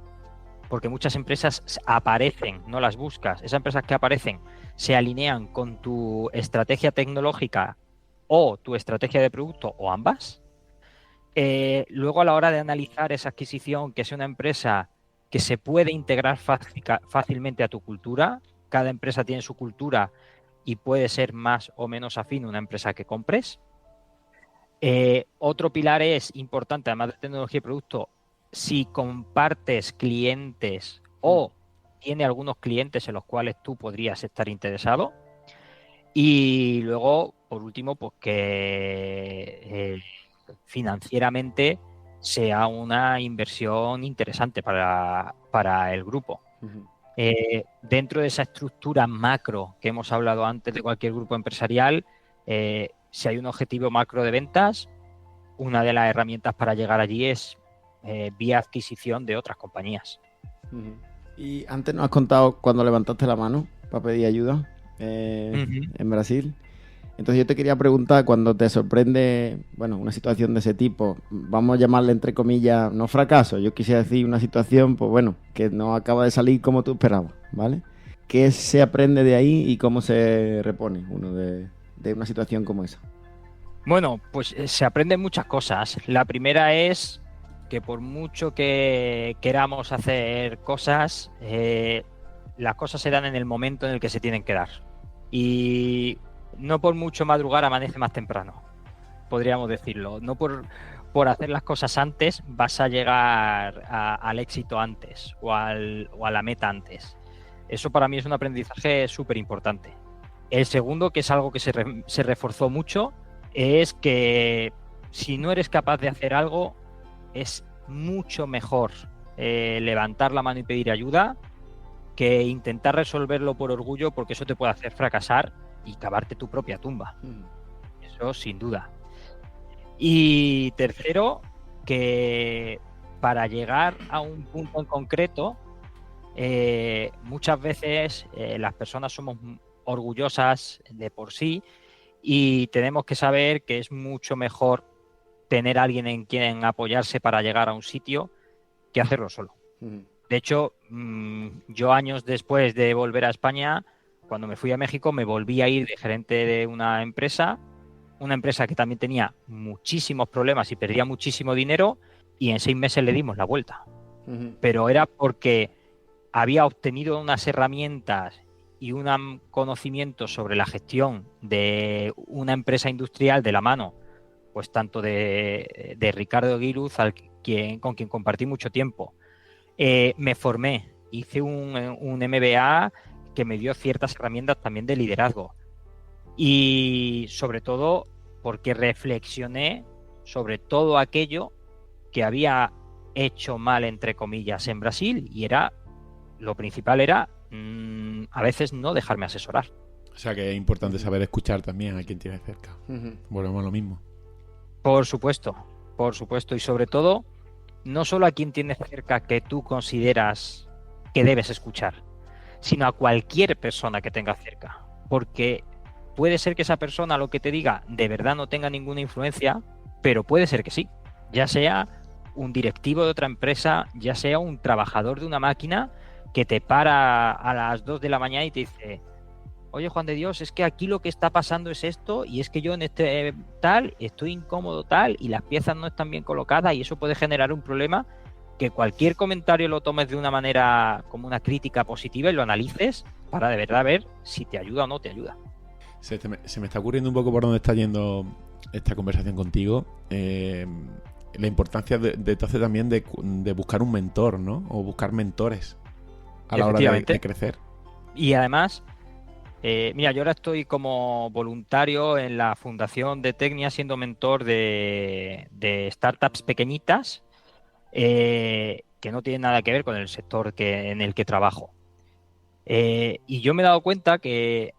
porque muchas empresas aparecen, no las buscas, esas empresas que aparecen se alinean con tu estrategia tecnológica o tu estrategia de producto o ambas. Luego, a la hora de analizar esa adquisición, que sea una empresa que se puede integrar fácilmente a tu cultura. Cada empresa tiene su cultura y puede ser más o menos afín a una empresa que compres. Otro pilar es importante, además de tecnología y producto, si compartes clientes o tiene algunos clientes en los cuales tú podrías estar interesado. Y luego, por último, pues que financieramente sea una inversión interesante para el grupo. Dentro de esa estructura macro que hemos hablado antes de cualquier grupo empresarial, si hay un objetivo macro de ventas, una de las herramientas para llegar allí es vía adquisición de otras compañías. Y antes nos has contado cuando levantaste la mano para pedir ayuda en Brasil. Entonces yo te quería preguntar, cuando te sorprende, bueno, una situación de ese tipo, vamos a llamarle entre comillas, no fracaso, yo quisiera decir una situación, pues bueno, que no acaba de salir como tú esperabas, ¿vale? ¿Qué se aprende de ahí y cómo se repone uno de una situación como esa? Bueno, pues se aprenden muchas cosas. La primera es que por mucho que queramos hacer cosas, las cosas se dan en el momento en el que se tienen que dar. Y no por mucho madrugar amanece más temprano, podríamos decirlo. No por hacer las cosas antes vas a llegar al éxito antes o a la meta antes. Eso para mí es un aprendizaje súper importante. El segundo, que es algo que se reforzó mucho, es que si no eres capaz de hacer algo, es mucho mejor levantar la mano y pedir ayuda que intentar resolverlo por orgullo, porque eso te puede hacer fracasar y cavarte tu propia tumba. Eso sin duda. Y tercero, que para llegar a un punto en concreto, muchas veces las personas somos orgullosas de por sí y tenemos que saber que es mucho mejor tener a alguien en quien apoyarse para llegar a un sitio que hacerlo solo. De hecho, yo años después de volver a España, cuando me fui a México, me volví a ir de gerente de una empresa que también tenía muchísimos problemas y perdía muchísimo dinero, y en 6 meses le dimos la vuelta. Pero era porque había obtenido unas herramientas y un conocimiento sobre la gestión de una empresa industrial de la mano, pues tanto de Ricardo Guiruz, con quien compartí mucho tiempo. Me formé, hice un MBA que me dio ciertas herramientas también de liderazgo. Y sobre todo porque reflexioné sobre todo aquello que había hecho mal, entre comillas, en Brasil, y lo principal era a veces no dejarme asesorar. O sea que es importante saber escuchar también a quien tienes cerca. Volvemos a lo mismo. Por supuesto, y sobre todo, no solo a quien tienes cerca que tú consideras que debes escuchar, sino a cualquier persona que tengas cerca, porque puede ser que esa persona lo que te diga de verdad no tenga ninguna influencia, pero puede ser que sí, ya sea un directivo de otra empresa, ya sea un trabajador de una máquina que te para a las 2 de la mañana y te dice: oye, Juan de Dios, es que aquí lo que está pasando es esto, y es que yo en este tal estoy incómodo tal, y las piezas no están bien colocadas, y eso puede generar un problema. Que cualquier comentario lo tomes de una manera como una crítica positiva y lo analices para de verdad ver si te ayuda o no te ayuda. Se me está ocurriendo un poco por dónde está yendo esta conversación contigo. La importancia de entonces también de buscar un mentor, ¿no? O buscar mentores a la hora de crecer. Y además, mira, yo ahora estoy como voluntario en la Fundación de Tecnia siendo mentor de startups pequeñitas que no tienen nada que ver con el sector en el que trabajo. Y yo me he dado cuenta que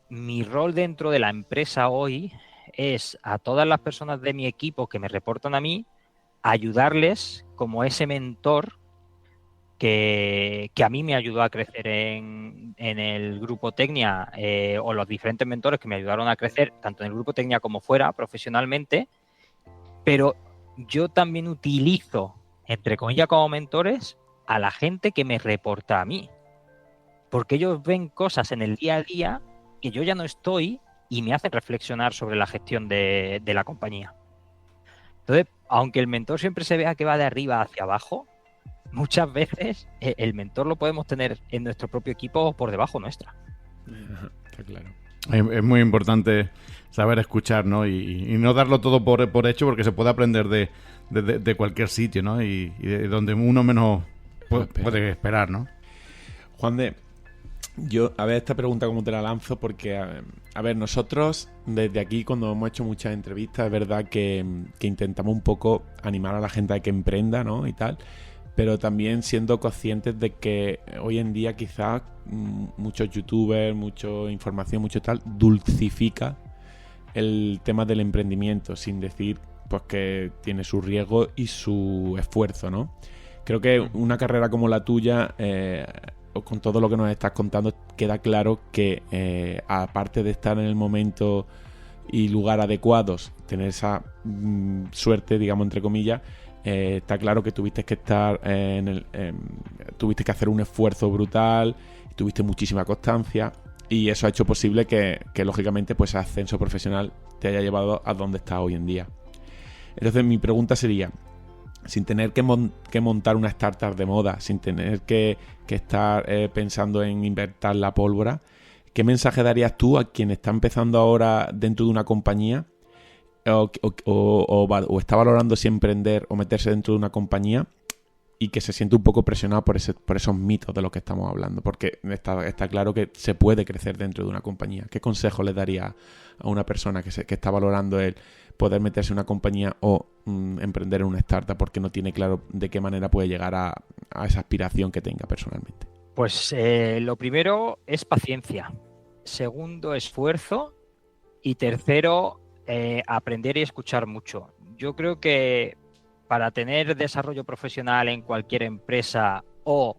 mi rol dentro de la empresa hoy es a todas las personas de mi equipo que me reportan a mí, ayudarles como ese mentor que a mí me ayudó a crecer en el grupo Tecnia, o los diferentes mentores que me ayudaron a crecer tanto en el grupo Tecnia como fuera profesionalmente. Pero yo también utilizo, entre comillas, como mentores a la gente que me reporta a mí, porque ellos ven cosas en el día a día que yo ya no estoy y me hacen reflexionar sobre la gestión de la compañía. Entonces, aunque el mentor siempre se vea que va de arriba hacia abajo, muchas veces el mentor lo podemos tener en nuestro propio equipo o por debajo nuestra. Está claro. Es muy importante saber escuchar, ¿no? Y no darlo todo por hecho, porque se puede aprender de cualquier sitio, ¿no? Y de donde uno menos puede esperar, ¿no? Juan de, yo, a ver, esta pregunta como te la lanzo, porque, a ver, nosotros desde aquí, cuando hemos hecho muchas entrevistas, es verdad que intentamos un poco animar a la gente a que emprenda, ¿no? Y tal, pero también siendo conscientes de que hoy en día quizás muchos youtubers, mucha información, mucho tal, dulcifica el tema del emprendimiento, sin decir pues que tiene su riesgo y su esfuerzo, ¿no? Creo que una carrera como la tuya, con todo lo que nos estás contando, queda claro que aparte de estar en el momento y lugar adecuados, tener esa suerte, digamos, entre comillas, está claro que tuviste que estar tuviste que hacer un esfuerzo brutal, tuviste muchísima constancia, y eso ha hecho posible que lógicamente pues ese ascenso profesional te haya llevado a donde estás hoy en día. Entonces mi pregunta sería, sin tener que montar una startup de moda, sin tener que estar pensando en inventar la pólvora, ¿qué mensaje darías tú a quien está empezando ahora dentro de una compañía o está valorando si emprender o meterse dentro de una compañía y que se siente un poco presionado por esos mitos de los que estamos hablando? Porque está claro que se puede crecer dentro de una compañía. ¿Qué consejo le daría a una persona que está valorando el poder meterse en una compañía o emprender en una startup porque no tiene claro de qué manera puede llegar a esa aspiración que tenga personalmente? Pues lo primero es paciencia, segundo esfuerzo, y tercero aprender y escuchar mucho. Yo creo que para tener desarrollo profesional en cualquier empresa o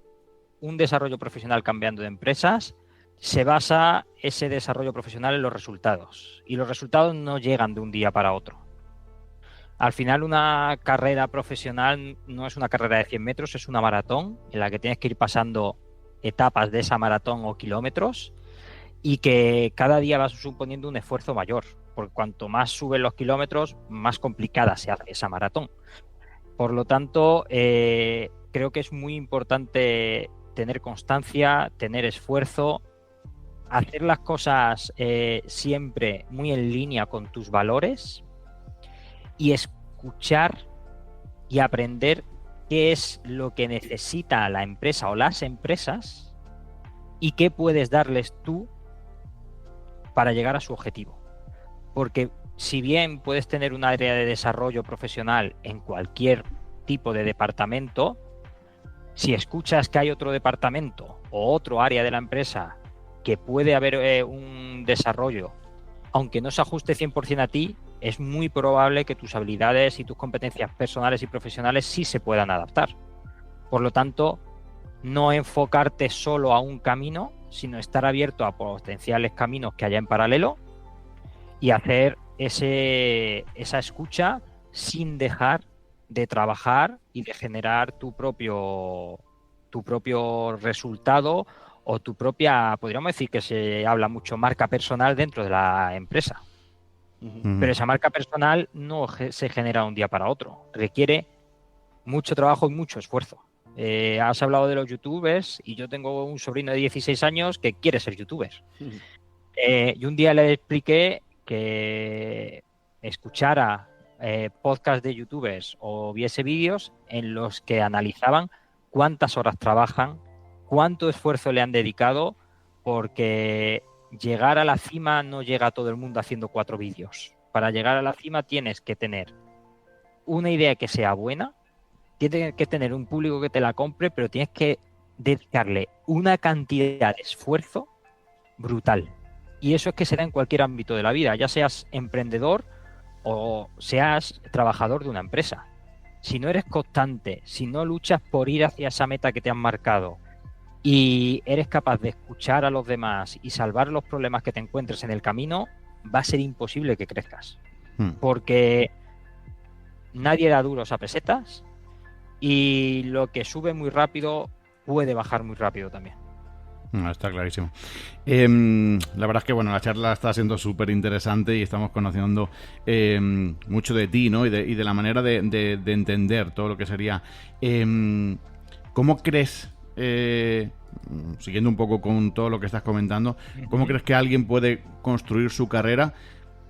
un desarrollo profesional cambiando de empresas, se basa ese desarrollo profesional en los resultados. Y los resultados no llegan de un día para otro. Al final, una carrera profesional no es una carrera de 100 metros, es una maratón en la que tienes que ir pasando etapas de esa maratón o kilómetros, y que cada día vas suponiendo un esfuerzo mayor, porque cuanto más suben los kilómetros, más complicada se hace esa maratón. Por lo tanto, creo que es muy importante tener constancia, tener esfuerzo, hacer las cosas siempre muy en línea con tus valores y escuchar y aprender qué es lo que necesita la empresa o las empresas y qué puedes darles tú para llegar a su objetivo. Porque si bien puedes tener un área de desarrollo profesional en cualquier tipo de departamento, si escuchas que hay otro departamento o otro área de la empresa que puede haber un desarrollo, aunque no se ajuste 100% a ti, es muy probable que tus habilidades y tus competencias personales y profesionales sí se puedan adaptar. Por lo tanto, no enfocarte solo a un camino, sino estar abierto a potenciales caminos que haya en paralelo y hacer esa escucha sin dejar de trabajar y de generar tu propio resultado o tu propia, podríamos decir que se habla mucho, marca personal dentro de la empresa. Pero esa marca personal no se genera de un día para otro, requiere mucho trabajo y mucho esfuerzo. Has hablado de los youtubers y yo tengo un sobrino de 16 años que quiere ser youtuber. Y un día le expliqué que escuchara podcast de youtubers o viese vídeos en los que analizaban cuántas horas trabajan, cuánto esfuerzo le han dedicado, porque llegar a la cima no llega todo el mundo haciendo 4 vídeos. Para llegar a la cima tienes que tener una idea que sea buena, tienes que tener un público que te la compre, pero tienes que dedicarle una cantidad de esfuerzo brutal. Y eso es que se da en cualquier ámbito de la vida, ya seas emprendedor o seas trabajador de una empresa. Si no eres constante, si no luchas por ir hacia esa meta que te han marcado y eres capaz de escuchar a los demás y salvar los problemas que te encuentres en el camino, va a ser imposible que crezcas. Porque nadie da duros a pesetas y lo que sube muy rápido puede bajar muy rápido también. Está clarísimo. La verdad es que bueno, la charla está siendo súper interesante y estamos conociendo mucho de ti, ¿no? Y de la manera de entender todo lo que sería. ¿Cómo crees, siguiendo un poco con todo lo que estás comentando, cómo crees que alguien puede construir su carrera?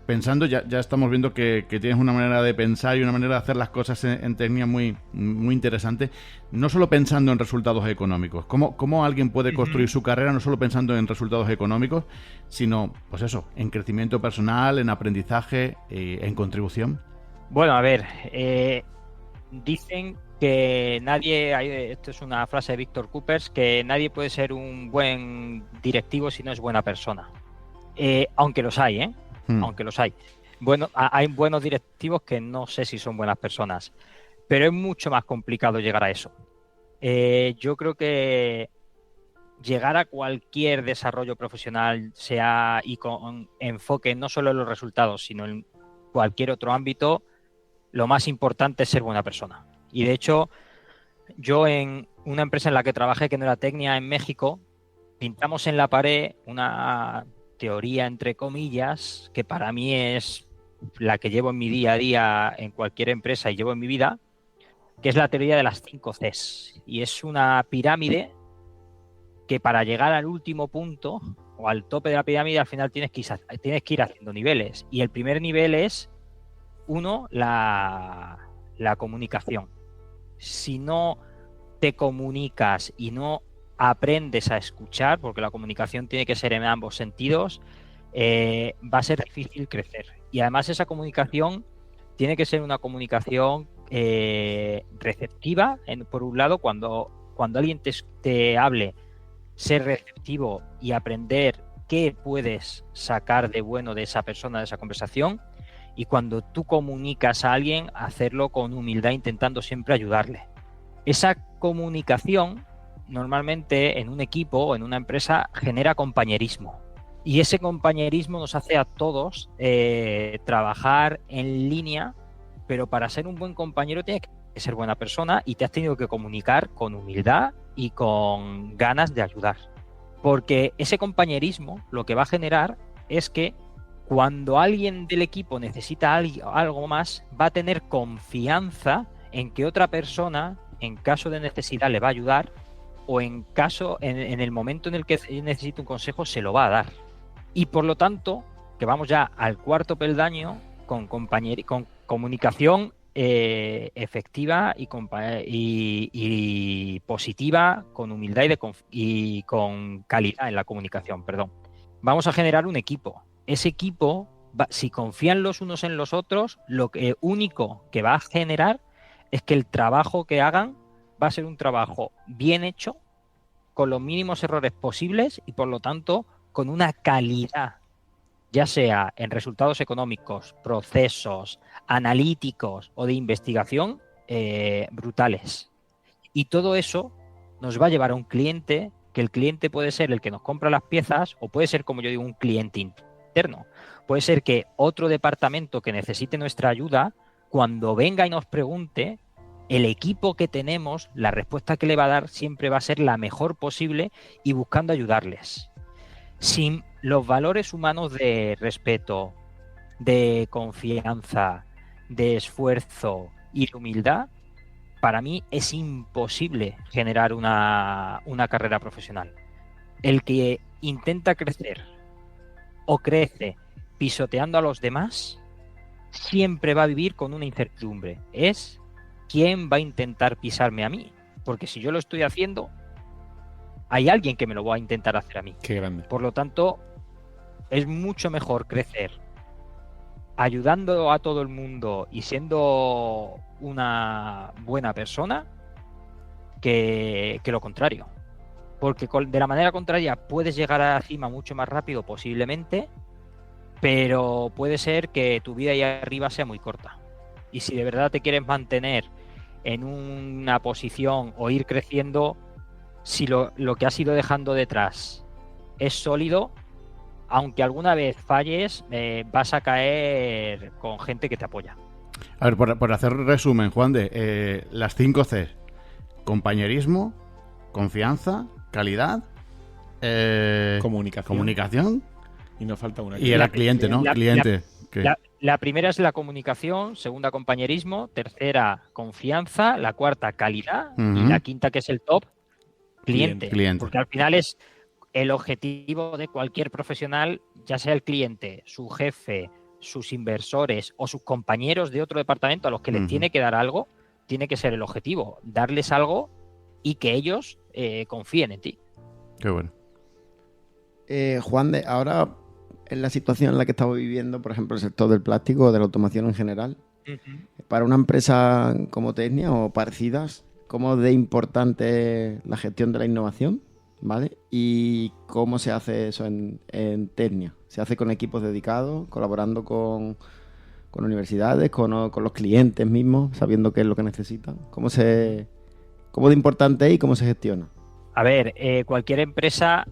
Pensando, ya estamos viendo que tienes una manera de pensar y una manera de hacer las cosas en técnica muy, muy interesante, no solo pensando en resultados económicos. ¿Cómo alguien puede construir su carrera no solo pensando en resultados económicos, sino, pues eso, en crecimiento personal, en aprendizaje, en contribución? Bueno, a ver, dicen que nadie, esto es una frase de Víctor Coopers, que nadie puede ser un buen directivo si no es buena persona. Aunque los hay, ¿eh? Aunque los hay. Bueno, hay buenos directivos que no sé si son buenas personas, pero es mucho más complicado llegar a eso. Yo creo que llegar a cualquier desarrollo profesional, sea y con enfoque no solo en los resultados, sino en cualquier otro ámbito, lo más importante es ser buena persona. Y de hecho, yo en una empresa en la que trabajé, que no era Tecnia, en México, pintamos en la pared una teoría, entre comillas, que para mí es la que llevo en mi día a día en cualquier empresa y llevo en mi vida, que es la teoría de las 5 Cs. Y es una pirámide que para llegar al último punto o al tope de la pirámide, al final tienes que ir haciendo niveles. Y el primer nivel es, uno, la comunicación. Si no te comunicas y no aprendes a escuchar, porque la comunicación tiene que ser en ambos sentidos, va a ser difícil crecer. Y además esa comunicación tiene que ser una comunicación receptiva. Por un lado, cuando alguien te hable, ser receptivo y aprender qué puedes sacar de bueno de esa persona, de esa conversación. Y cuando tú comunicas a alguien, hacerlo con humildad, intentando siempre ayudarle. Esa comunicación normalmente en un equipo o en una empresa genera compañerismo, y ese compañerismo nos hace a todos trabajar en línea pero para ser un buen compañero tienes que ser buena persona y te has tenido que comunicar con humildad y con ganas de ayudar. Porque ese compañerismo lo que va a generar es que cuando alguien del equipo necesita algo más, va a tener confianza en que otra persona, en caso de necesidad, le va a ayudar, o en el momento en el que necesite un consejo, se lo va a dar. Y por lo tanto, que vamos ya al cuarto peldaño, con comunicación efectiva y positiva, con humildad y con calidad en la comunicación, perdón. Vamos a generar un equipo. Ese equipo, si confían los unos en los otros, lo único que va a generar es que el trabajo que hagan va a ser un trabajo bien hecho, con los mínimos errores posibles y por lo tanto con una calidad, ya sea en resultados económicos, procesos, analíticos o de investigación, brutales. Y todo eso nos va a llevar a un cliente, que el cliente puede ser el que nos compra las piezas o puede ser, como yo digo, un cliente interno. Puede ser que otro departamento que necesite nuestra ayuda, cuando venga y nos pregunte, el equipo que tenemos, la respuesta que le va a dar siempre va a ser la mejor posible y buscando ayudarles. Sin los valores humanos de respeto, de confianza, de esfuerzo y de humildad, para mí es imposible generar una carrera profesional. El que intenta crecer o crece pisoteando a los demás siempre va a vivir con una incertidumbre. Es ¿quién va a intentar pisarme a mí? Porque si yo lo estoy haciendo, hay alguien que me lo va a intentar hacer a mí. Qué grande. Por lo tanto, es mucho mejor crecer ayudando a todo el mundo y siendo una buena persona que lo contrario. Porque de la manera contraria puedes llegar a la cima mucho más rápido posiblemente, pero puede ser que tu vida ahí arriba sea muy corta. Y si de verdad te quieres mantener en una posición o ir creciendo, si lo que has ido dejando detrás es sólido, aunque alguna vez falles, vas a caer con gente que te apoya. A ver, por hacer resumen, Juan de las 5 C: compañerismo, confianza, calidad, comunicación Y nos falta una. y el cliente, ¿no? La primera es la comunicación, segunda compañerismo, tercera confianza, la cuarta calidad y la quinta, que es el top, cliente. Porque al final es el objetivo de cualquier profesional, ya sea el cliente, su jefe, sus inversores o sus compañeros de otro departamento a los que les tiene que dar algo, tiene que ser el objetivo, darles algo y que ellos confíen en ti. Qué bueno. Juan, ahora en la situación en la que estamos viviendo, por ejemplo, el sector del plástico o de la automoción en general, para una empresa como Tecnia o parecidas, ¿cómo de importante es la gestión de la innovación? ¿Vale? ¿Y cómo se hace eso en Tecnia? ¿Se hace con equipos dedicados, colaborando con universidades, con los clientes mismos, sabiendo qué es lo que necesitan? ¿Cómo de importante es y cómo se gestiona? A ver, en cualquier empresa,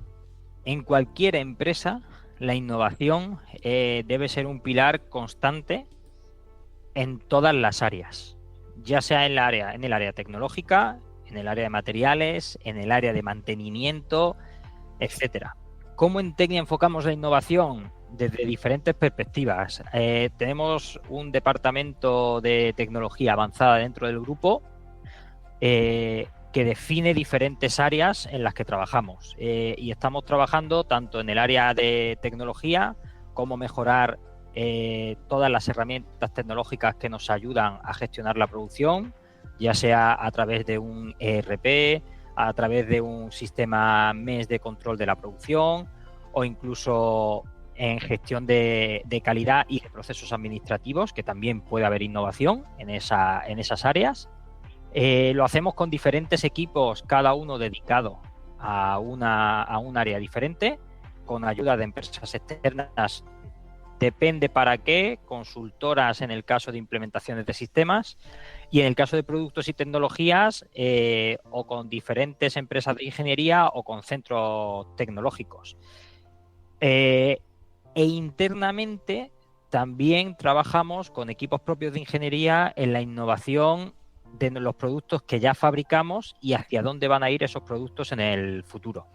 la innovación debe ser un pilar constante en todas las áreas, ya sea en el área tecnológica, en el área de materiales, en el área de mantenimiento, etcétera. ¿Cómo en Tecnia enfocamos la innovación? Desde diferentes perspectivas. Tenemos un departamento de tecnología avanzada dentro del grupo que define diferentes áreas en las que trabajamos. Y estamos trabajando tanto en el área de tecnología, como mejorar todas las herramientas tecnológicas que nos ayudan a gestionar la producción, ya sea a través de un ERP, a través de un sistema MES de control de la producción o incluso en gestión de calidad y de procesos administrativos, que también puede haber innovación en esas áreas. Lo hacemos con diferentes equipos, cada uno dedicado a un área diferente, con ayuda de empresas externas, depende para qué, consultoras en el caso de implementaciones de sistemas, y en el caso de productos y tecnologías, o con diferentes empresas de ingeniería o con centros tecnológicos. E internamente también trabajamos con equipos propios de ingeniería en la innovación de los productos que ya fabricamos y hacia dónde van a ir esos productos en el futuro.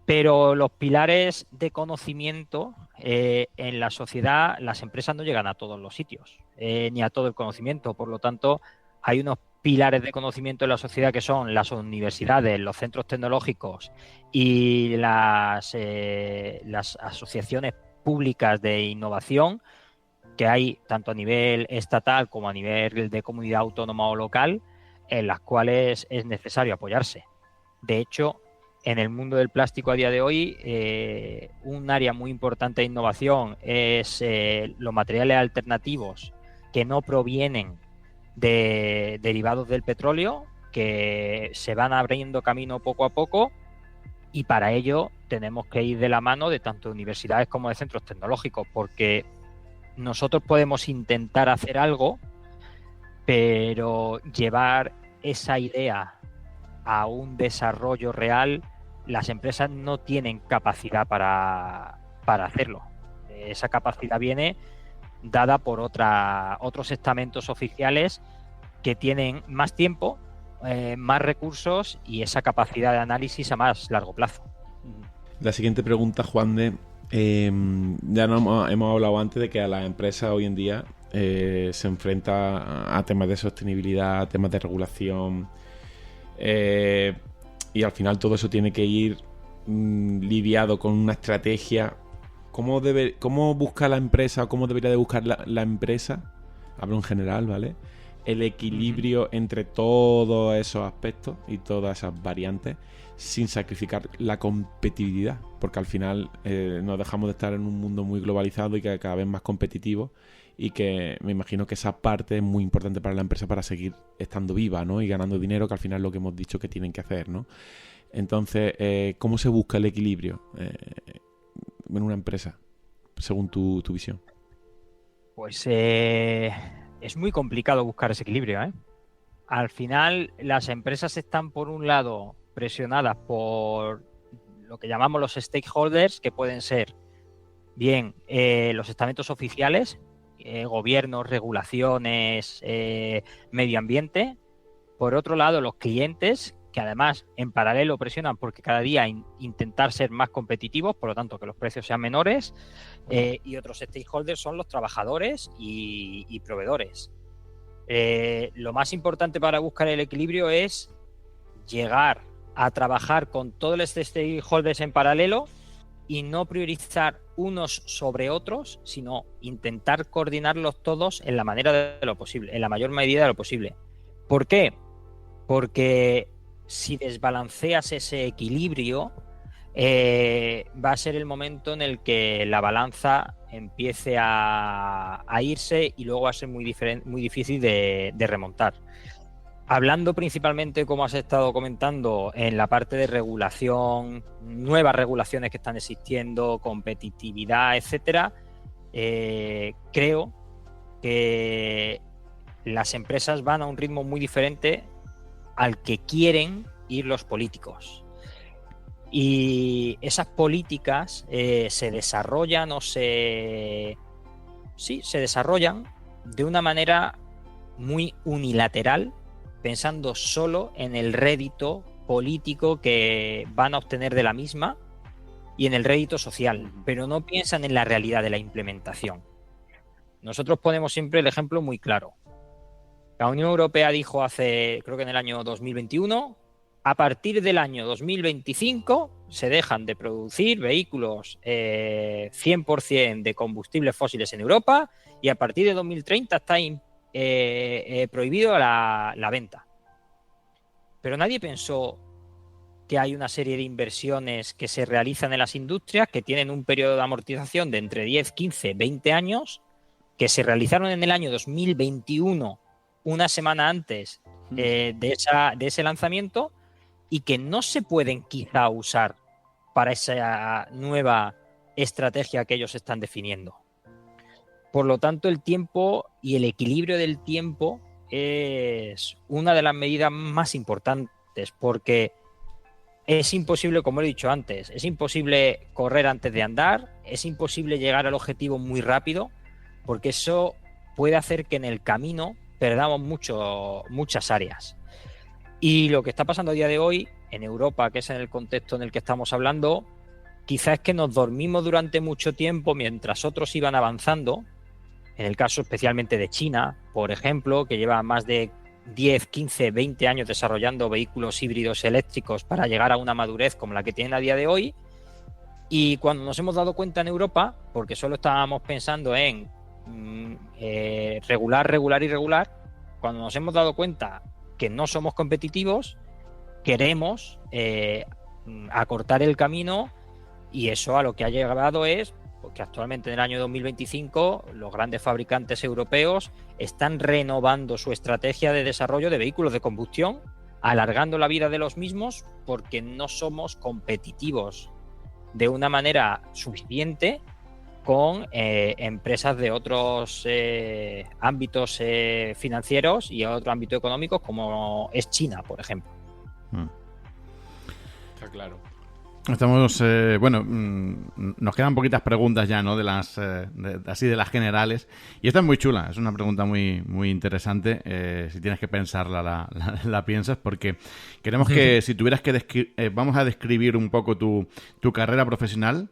Pero los pilares de conocimiento en la sociedad, las empresas no llegan a todos los sitios, ni a todo el conocimiento. Por lo tanto, hay unos pilares de conocimiento en la sociedad que son las universidades, los centros tecnológicos y las asociaciones públicas de innovación que hay tanto a nivel estatal como a nivel de comunidad autónoma o local, en las cuales es necesario apoyarse. De hecho, en el mundo del plástico a día de hoy, un área muy importante de innovación es los materiales alternativos que no provienen de derivados del petróleo, que se van abriendo camino poco a poco, y para ello tenemos que ir de la mano de tanto universidades como de centros tecnológicos, porque nosotros podemos intentar hacer algo, pero llevar esa idea a un desarrollo real, las empresas no tienen capacidad para hacerlo. Esa capacidad viene dada por otros estamentos oficiales que tienen más tiempo, más recursos y esa capacidad de análisis a más largo plazo. La siguiente pregunta, Juan de... ya no hemos hablado antes de que a las empresas hoy en día se enfrenta a temas de sostenibilidad, a temas de regulación, y al final todo eso tiene que ir lidiado con una estrategia. ¿Cómo busca la empresa o cómo debería de buscar la empresa, hablo en general, ¿vale?, el equilibrio entre todos esos aspectos y todas esas variantes sin sacrificar la competitividad? Porque al final nos dejamos de estar en un mundo muy globalizado y que cada vez más competitivo, y que me imagino que esa parte es muy importante para la empresa para seguir estando viva, ¿no?, y ganando dinero, que al final es lo que hemos dicho que tienen que hacer, ¿no? Entonces, ¿cómo se busca el equilibrio en una empresa, según tu visión? Pues es muy complicado buscar ese equilibrio, ¿eh? Al final, las empresas están, por un lado, presionadas por lo que llamamos los stakeholders, que pueden ser bien los estamentos oficiales, gobiernos, regulaciones, medio ambiente. Por otro lado, los clientes, que además en paralelo presionan porque cada día intentar ser más competitivos, por lo tanto que los precios sean menores, y otros stakeholders son los trabajadores y proveedores. Lo más importante para buscar el equilibrio es llegar a trabajar con todos los stakeholders en paralelo y no priorizar unos sobre otros, sino intentar coordinarlos todos en la manera de lo posible, en la mayor medida de lo posible. ¿Por qué? Porque si desbalanceas ese equilibrio, va a ser el momento en el que la balanza empiece a irse y luego va a ser muy difícil de remontar. Hablando principalmente, como has estado comentando, en la parte de regulación, nuevas regulaciones que están existiendo, competitividad, etcétera, creo que las empresas van a un ritmo muy diferente al que quieren ir los políticos. Y esas políticas se desarrollan se desarrollan de una manera muy unilateral, pensando solo en el rédito político que van a obtener de la misma y en el rédito social, pero no piensan en la realidad de la implementación. Nosotros ponemos siempre el ejemplo muy claro. La Unión Europea dijo creo que en el año 2021, a partir del año 2025 se dejan de producir vehículos 100% de combustibles fósiles en Europa, y a partir de 2030 está prohibido la venta. Pero nadie pensó que hay una serie de inversiones que se realizan en las industrias que tienen un periodo de amortización de entre 10, 15, 20 años, que se realizaron en el año 2021, una semana antes de ese lanzamiento, y que no se pueden quizá usar para esa nueva estrategia que ellos están definiendo. Por lo tanto, el tiempo y el equilibrio del tiempo es una de las medidas más importantes, porque es imposible, como he dicho antes, es imposible correr antes de andar, es imposible llegar al objetivo muy rápido. porque eso puede hacer que en el camino perdamos muchas áreas. Y lo que está pasando a día de hoy en Europa, que es en el contexto en el que estamos hablando, quizás es que nos dormimos durante mucho tiempo mientras otros iban avanzando. En el caso especialmente de China, por ejemplo, que lleva más de 10, 15, 20 años desarrollando vehículos híbridos eléctricos para llegar a una madurez como la que tienen a día de hoy. Y cuando nos hemos dado cuenta en Europa, porque solo estábamos pensando en regular, cuando nos hemos dado cuenta que no somos competitivos, queremos acortar el camino, y eso a lo que ha llegado es que actualmente en el año 2025 los grandes fabricantes europeos están renovando su estrategia de desarrollo de vehículos de combustión, alargando la vida de los mismos porque no somos competitivos de una manera suficiente con empresas de otros ámbitos financieros y otros ámbitos económicos como es China, por ejemplo. Está claro. Estamos, nos quedan poquitas preguntas ya, ¿no? De las las generales. Y esta es muy chula, es una pregunta muy, muy interesante. Si tienes que pensarla, la piensas, porque queremos que, si tuvieras que vamos a describir un poco tu carrera profesional,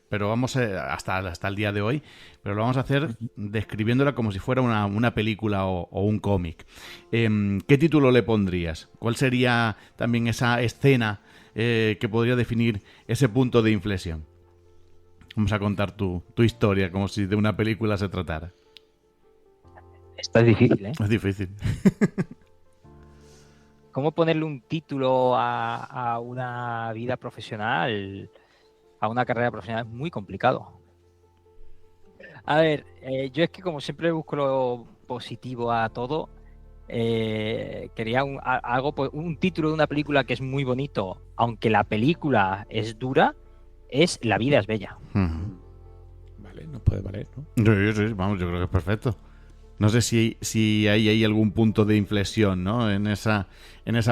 pero vamos hasta el día de hoy, pero lo vamos a hacer describiéndola como si fuera una película o un cómic. ¿Qué título le pondrías? ¿Cuál sería también esa escena que podría definir ese punto de inflexión? Vamos a contar tu historia como si de una película se tratara. Esto es difícil, ¿eh? Es difícil. ¿Cómo ponerle un título a una vida profesional, a una carrera profesional? Es muy complicado. A ver, yo es que como siempre busco lo positivo a todo. Quería un título de una película que es muy bonito, aunque la película es dura, es La vida es bella. Vale, nos puede valer, ¿no? Sí, vamos, yo creo que es perfecto. No sé si hay algún punto de inflexión, ¿no? En esa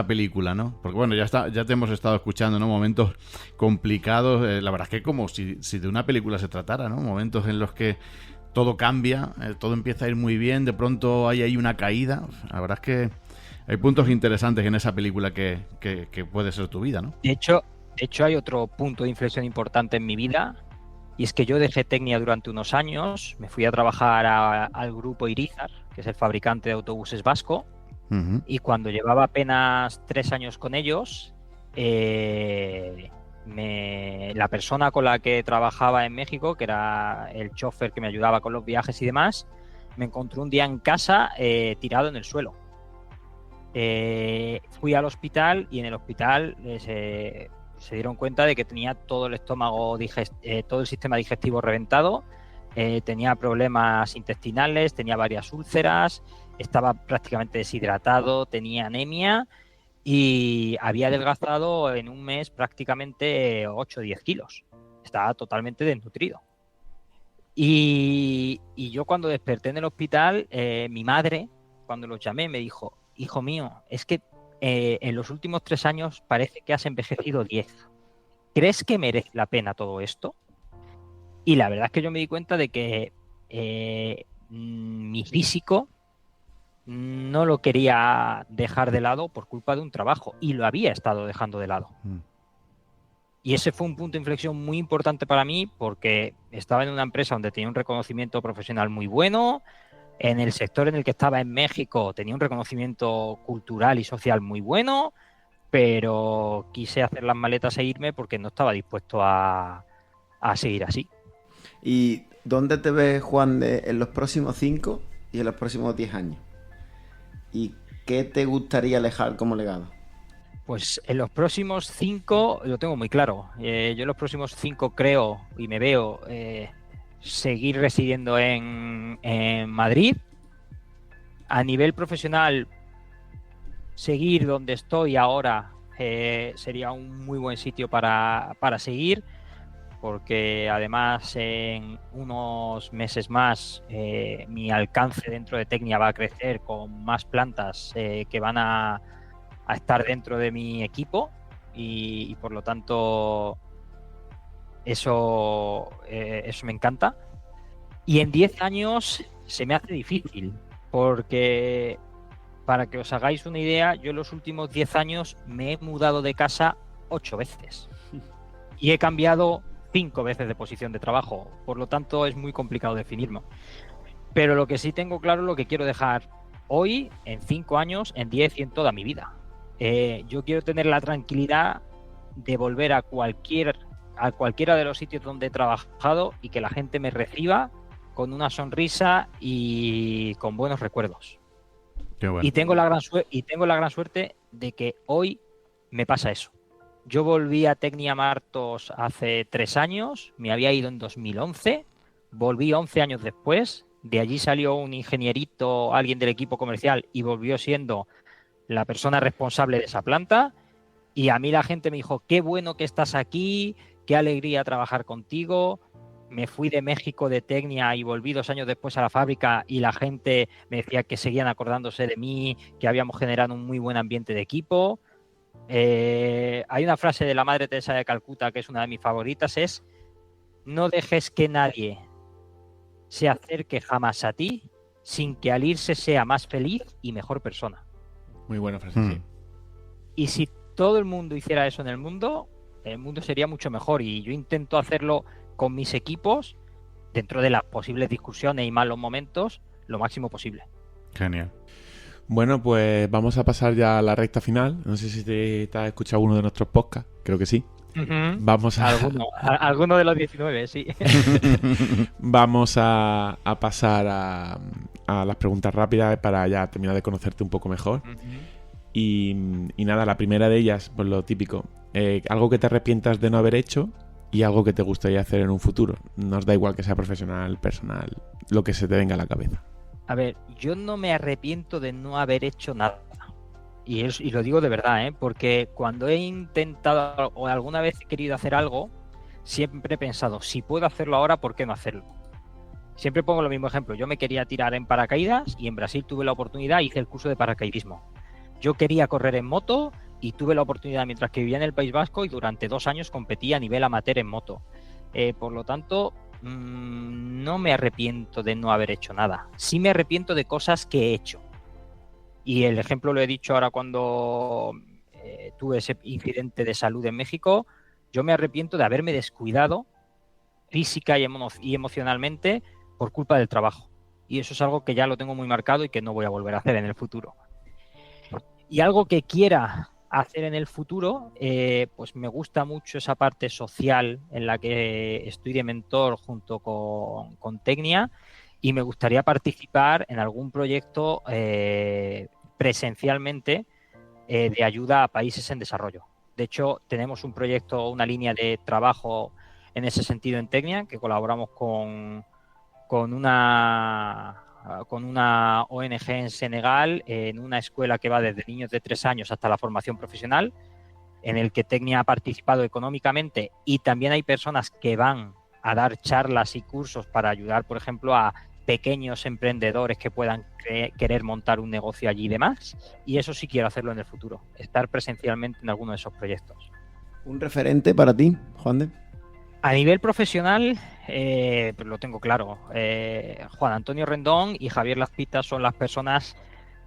película, ¿no? Porque bueno, ya te hemos estado escuchando, ¿no? Momentos complicados, la verdad es que como si de una película se tratara, ¿no? Momentos en los que todo cambia, todo empieza a ir muy bien, de pronto hay ahí una caída. La verdad es que hay puntos interesantes en esa película que puede ser tu vida, ¿no? De hecho, hay otro punto de inflexión importante en mi vida, y es que yo dejé Tecnia durante unos años, me fui a trabajar al grupo Irizar, que es el fabricante de autobuses vasco, y cuando llevaba apenas 3 años con ellos, la persona con la que trabajaba en México, que era el chofer que me ayudaba con los viajes y demás, me encontró un día en casa tirado en el suelo. Fui al hospital y en el hospital se dieron cuenta de que tenía todo el estómago, todo el sistema digestivo reventado, tenía problemas intestinales, tenía varias úlceras, estaba prácticamente deshidratado, tenía anemia y había adelgazado en un mes prácticamente 8 o 10 kilos. Estaba totalmente desnutrido. Y yo cuando desperté en el hospital, mi madre, cuando los llamé, me dijo: hijo mío, es que en los últimos 3 años parece que has envejecido 10. ¿Crees que merece la pena todo esto? Y la verdad es que yo me di cuenta de que mi físico no lo quería dejar de lado por culpa de un trabajo, y lo había estado dejando de lado. Y ese fue un punto de inflexión muy importante para mí, porque estaba en una empresa donde tenía un reconocimiento profesional muy bueno, en el sector en el que estaba en México tenía un reconocimiento cultural y social muy bueno, pero quise hacer las maletas e irme porque no estaba dispuesto a seguir así. ¿Y dónde te ves, Juan, en los próximos 5 y en los próximos 10 años? ¿Y qué te gustaría dejar como legado? Pues en los próximos 5 lo tengo muy claro. Yo en los próximos 5 creo y me veo seguir residiendo en Madrid. A nivel profesional, seguir donde estoy ahora sería un muy buen sitio para seguir, porque además en unos meses más mi alcance dentro de Tecnia va a crecer con más plantas que van a estar dentro de mi equipo, y por lo tanto eso me encanta. Y en 10 años se me hace difícil, porque para que os hagáis una idea, yo en los últimos 10 años me he mudado de casa 8 veces y he cambiado 5 veces de posición de trabajo, por lo tanto es muy complicado definirme. Pero lo que sí tengo claro es lo que quiero dejar hoy, en 5 años, en 10 y en toda mi vida. Yo quiero tener la tranquilidad de volver a cualquiera de los sitios donde he trabajado y que la gente me reciba con una sonrisa y con buenos recuerdos. Qué bueno. Y tengo la gran suerte de que hoy me pasa eso. Yo volví a Tecnia Martos hace 3 años, me había ido en 2011, volví 11 años después, de allí salió un ingenierito, alguien del equipo comercial, y volvió siendo la persona responsable de esa planta. Y a mí la gente me dijo, qué bueno que estás aquí, qué alegría trabajar contigo. Me fui de México de Tecnia y volví 2 años después a la fábrica y la gente me decía que seguían acordándose de mí, que habíamos generado un muy buen ambiente de equipo. Hay una frase de la Madre Teresa de Calcuta que es una de mis favoritas, es: no dejes que nadie se acerque jamás a ti sin que al irse sea más feliz y mejor persona. Muy buena frase, sí. Y si todo el mundo hiciera eso en el mundo sería mucho mejor, y yo intento hacerlo con mis equipos, dentro de las posibles discusiones y malos momentos, lo máximo posible. Genial. Bueno, pues vamos a pasar ya a la recta final. No sé si te has escuchado uno de nuestros podcasts, creo que sí. Uh-huh. Vamos a... Alguno de los 19, sí. Vamos a pasar a las preguntas rápidas para ya terminar de conocerte un poco mejor. Uh-huh. Y nada, la primera de ellas, pues lo típico. Algo que te arrepientas de no haber hecho y algo que te gustaría hacer en un futuro. Nos da igual que sea profesional, personal, lo que se te venga a la cabeza. A ver, yo no me arrepiento de no haber hecho nada. Y lo digo de verdad, porque cuando he intentado o alguna vez he querido hacer algo, siempre he pensado, si puedo hacerlo ahora, ¿por qué no hacerlo? Siempre pongo el mismo ejemplo. Yo me quería tirar en paracaídas y en Brasil tuve la oportunidad, hice el curso de paracaidismo. Yo quería correr en moto y tuve la oportunidad mientras que vivía en el País Vasco, y durante 2 años competí a nivel amateur en moto. Por lo tanto, no me arrepiento de no haber hecho nada. Sí me arrepiento de cosas que he hecho. Y el ejemplo lo he dicho ahora cuando tuve ese incidente de salud en México. Yo me arrepiento de haberme descuidado física y emocionalmente por culpa del trabajo. Y eso es algo que ya lo tengo muy marcado y que no voy a volver a hacer en el futuro. Y algo que quiera hacer en el futuro, pues me gusta mucho esa parte social en la que estoy de mentor junto con Tecnia, y me gustaría participar en algún proyecto presencialmente de ayuda a países en desarrollo. De hecho, tenemos un proyecto, una línea de trabajo en ese sentido en Tecnia, que colaboramos con una ONG en Senegal, en una escuela que va desde niños de 3 años hasta la formación profesional, en el que Tecnia ha participado económicamente, y también hay personas que van a dar charlas y cursos para ayudar, por ejemplo, a pequeños emprendedores que puedan querer montar un negocio allí y demás. Y eso sí quiero hacerlo en el futuro, estar presencialmente en alguno de esos proyectos. ¿Un referente para ti, Juan de? A nivel profesional, pues lo tengo claro. Juan Antonio Rendón y Javier Lazpita son las personas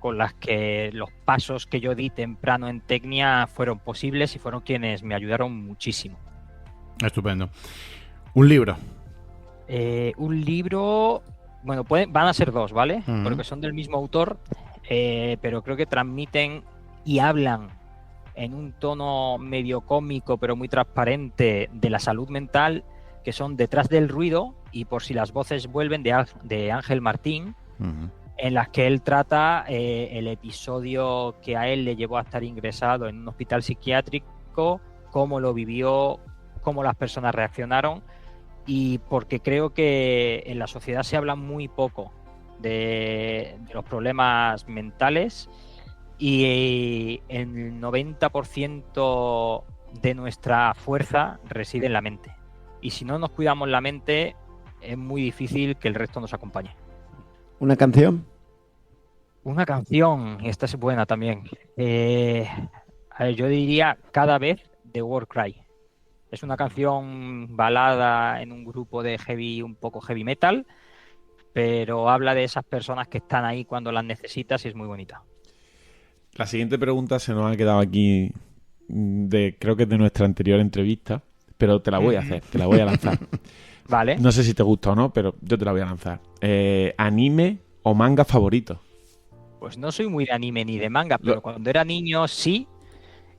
con las que los pasos que yo di temprano en Tecnia fueron posibles y fueron quienes me ayudaron muchísimo. Estupendo. ¿Un libro? Un libro... Bueno, van a ser 2, ¿vale? Uh-huh. Porque son del mismo autor, pero creo que transmiten y hablan en un tono medio cómico, pero muy transparente, de la salud mental, que son Detrás del ruido y Por si las voces vuelven, de Ángel Martín, uh-huh, en las que él trata el episodio que a él le llevó a estar ingresado en un hospital psiquiátrico, cómo lo vivió, cómo las personas reaccionaron, y porque creo que en la sociedad se habla muy poco de los problemas mentales, y el 90% de nuestra fuerza reside en la mente. Y si no nos cuidamos la mente, es muy difícil que el resto nos acompañe. ¿Una canción? Una canción, esta es buena también. A ver, yo diría Cada vez, de Warcry. Es una canción balada en un grupo de un poco heavy metal, pero habla de esas personas que están ahí cuando las necesitas y es muy bonita. La siguiente pregunta se nos ha quedado aquí creo que es de nuestra anterior entrevista, pero te la voy a hacer, te la voy a lanzar. Vale. No sé si te gusta o no, pero yo te la voy a lanzar. ¿Anime o manga favorito? Pues no soy muy de anime ni de manga, pero cuando era niño sí,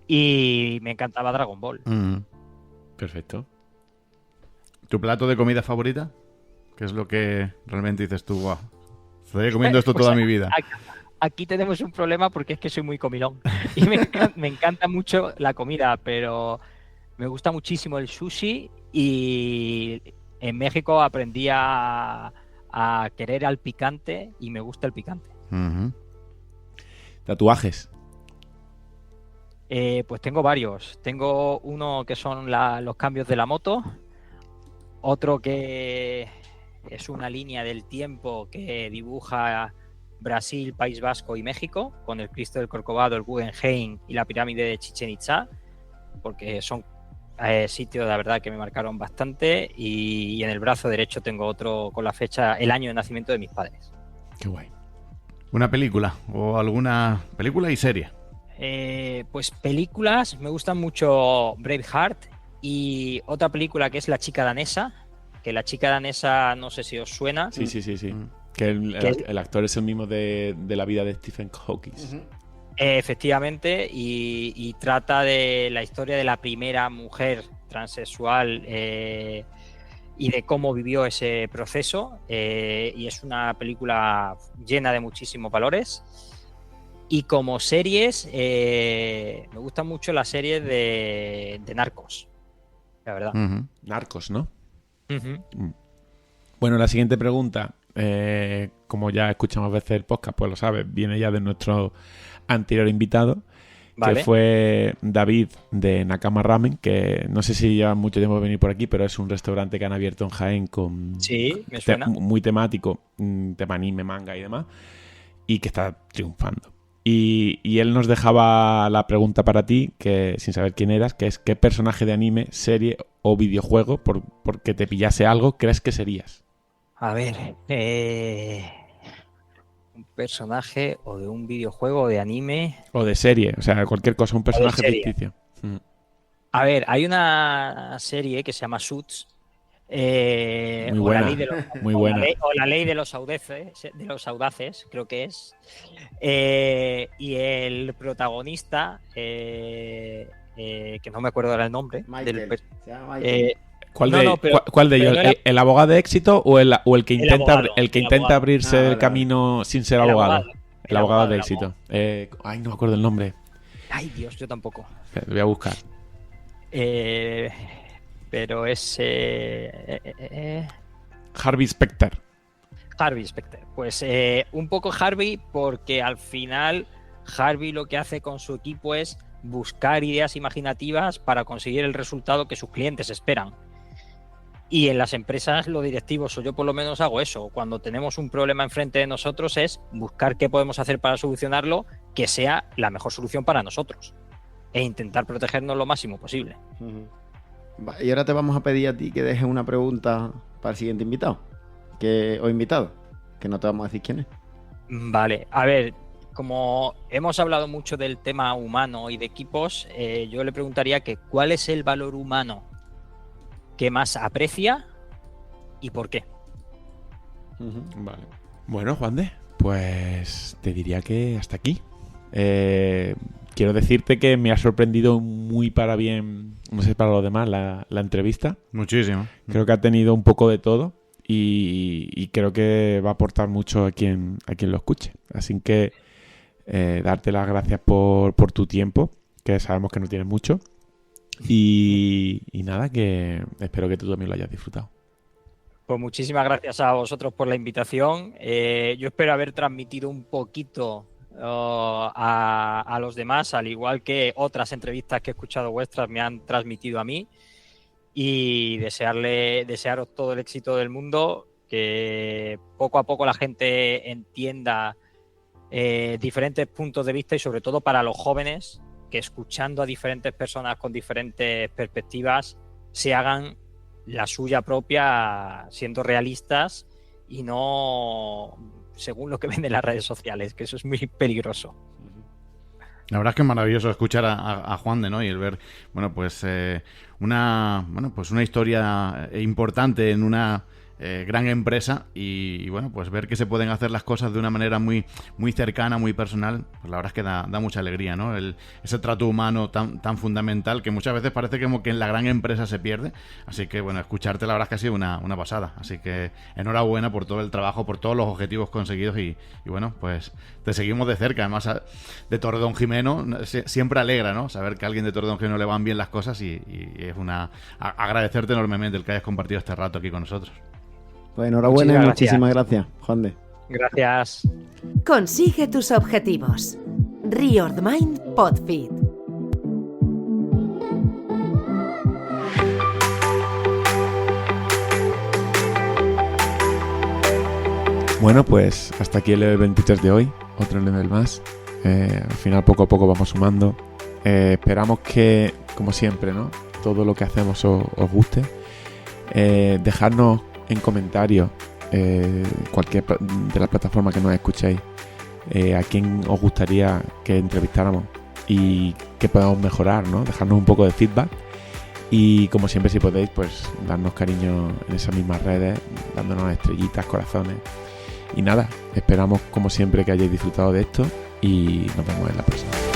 y me encantaba Dragon Ball. Perfecto. ¿Tu plato de comida favorita? ¿Qué es lo que realmente dices tú? Wow, estoy comiendo esto Pues toda mi vida. Aquí tenemos un problema porque es que soy muy comilón y me encanta mucho la comida, pero me gusta muchísimo el sushi y en México aprendí a querer al picante y me gusta el picante. Ujú. ¿Tatuajes? Pues tengo varios. Tengo uno que son los cambios de la moto, otro que es una línea del tiempo que dibuja Brasil, País Vasco y México, con el Cristo del Corcovado, el Guggenheim y la pirámide de Chichén Itzá, porque son sitios de verdad que me marcaron bastante. Y en el brazo derecho tengo otro con la fecha, el año de nacimiento de mis padres. Qué guay. ¿Una película o alguna película y serie? Pues películas, me gustan mucho Braveheart y otra película que es La chica danesa, que La chica danesa no sé si os suena. Sí. Que el actor es el mismo de la vida de Stephen Hawking. Efectivamente, y trata de la historia de la primera mujer transexual y de cómo vivió ese proceso, y es una película llena de muchísimos valores. Y como series, me gustan mucho las series de Narcos, la verdad. Ujú. Narcos, ¿no? Ujú. Bueno, la siguiente pregunta, como ya escuchamos veces el podcast, pues lo sabes, viene ya de nuestro anterior invitado, Vale. que fue David de Nakama Ramen, que no sé si lleva mucho tiempo de venir por aquí, pero es un restaurante que han abierto en Jaén con Sí, me suena. muy temático, tema anime, manga y demás, y que está triunfando. Y él nos dejaba la pregunta para ti, que sin saber quién eras, que es ¿qué personaje de anime, serie o videojuego, porque te pillase algo, crees que serías? A ver, un personaje o de un videojuego o de anime. O de serie, o sea, cualquier cosa, un personaje serie. ficticio. A ver, hay una serie que se llama Suits. Muy o buena, la ley de muy o buena. la ley de los audaces, creo que es. Y el protagonista, que no me acuerdo ahora el nombre, Se llama Michael. ¿Cuál no, de, no, pero- cuál de ellos? pero no era- ¿El abogado de éxito o el que El intenta, abogado, el que el intenta abogado. abrirse Ah, el vale, camino sin ser El abogado? abogado. El abogado de El éxito. Ay, no me acuerdo el nombre. Ay, Dios, yo tampoco. Lo voy a buscar. Pero es Harvey Specter. Harvey Specter. Pues un poco Harvey, porque al final Harvey lo que hace con su equipo es buscar ideas imaginativas para conseguir el resultado que sus clientes esperan. Y en las empresas, los directivos, o yo por lo menos hago eso, cuando tenemos un problema enfrente de nosotros es buscar qué podemos hacer para solucionarlo, que sea la mejor solución para nosotros, e intentar protegernos lo máximo posible. Ujú. Y ahora te vamos a pedir a ti que dejes una pregunta para el siguiente invitado. O invitado. Que no te vamos a decir quién es. Vale, a ver, como hemos hablado mucho del tema humano y de equipos, yo le preguntaría que ¿cuál es el valor humano que más aprecia y por qué? Vale. Bueno, Juan de, pues te diría que hasta aquí. Quiero decirte que me ha sorprendido muy para bien, no sé para los demás, la entrevista. Muchísimo. Creo que ha tenido un poco de todo y creo que va a aportar mucho a quien lo escuche. Así que darte las gracias por tu tiempo, que sabemos que no tienes mucho. Y nada, que espero que tú también lo hayas disfrutado. Pues muchísimas gracias a vosotros por la invitación. Yo espero haber transmitido un poquito a los demás, al igual que otras entrevistas que he escuchado vuestras me han transmitido a mí. Y desearos todo el éxito del mundo, que poco a poco la gente entienda diferentes puntos de vista y sobre todo para los jóvenes, que escuchando a diferentes personas con diferentes perspectivas se hagan la suya propia siendo realistas y no según lo que venden las redes sociales, que eso es muy peligroso. La verdad es que es maravilloso escuchar a Juan de, ¿no? Y el ver, bueno, pues una historia importante en una gran empresa y bueno, pues ver que se pueden hacer las cosas de una manera muy, muy cercana, muy personal, pues la verdad es que da mucha alegría, ¿no? Ese trato humano tan fundamental que muchas veces parece como que en la gran empresa se pierde. Así que bueno, escucharte la verdad es que ha sido una pasada. Así que enhorabuena por todo el trabajo, por todos los objetivos conseguidos y bueno, pues te seguimos de cerca. Además de Torredonjimeno siempre alegra, ¿no? Saber que a alguien de Torredonjimeno le van bien las cosas y es agradecerte enormemente el que hayas compartido este rato aquí con nosotros. Pues enhorabuena y muchísimas gracias, Juan de. Gracias. Consigue tus objetivos. Reord Mind Podfeed. Bueno, pues hasta aquí el level 23 de hoy, otro level más. Al final poco a poco vamos sumando. Esperamos que, como siempre, ¿no? Todo lo que hacemos os guste. Dejadnos en comentarios cualquier de las plataformas que nos escuchéis a quién os gustaría que entrevistáramos y que podamos mejorar, ¿no? Dejadnos un poco de feedback y como siempre, si podéis, pues darnos cariño en esas mismas redes, dándonos estrellitas, corazones y nada, esperamos como siempre que hayáis disfrutado de esto y nos vemos en la próxima.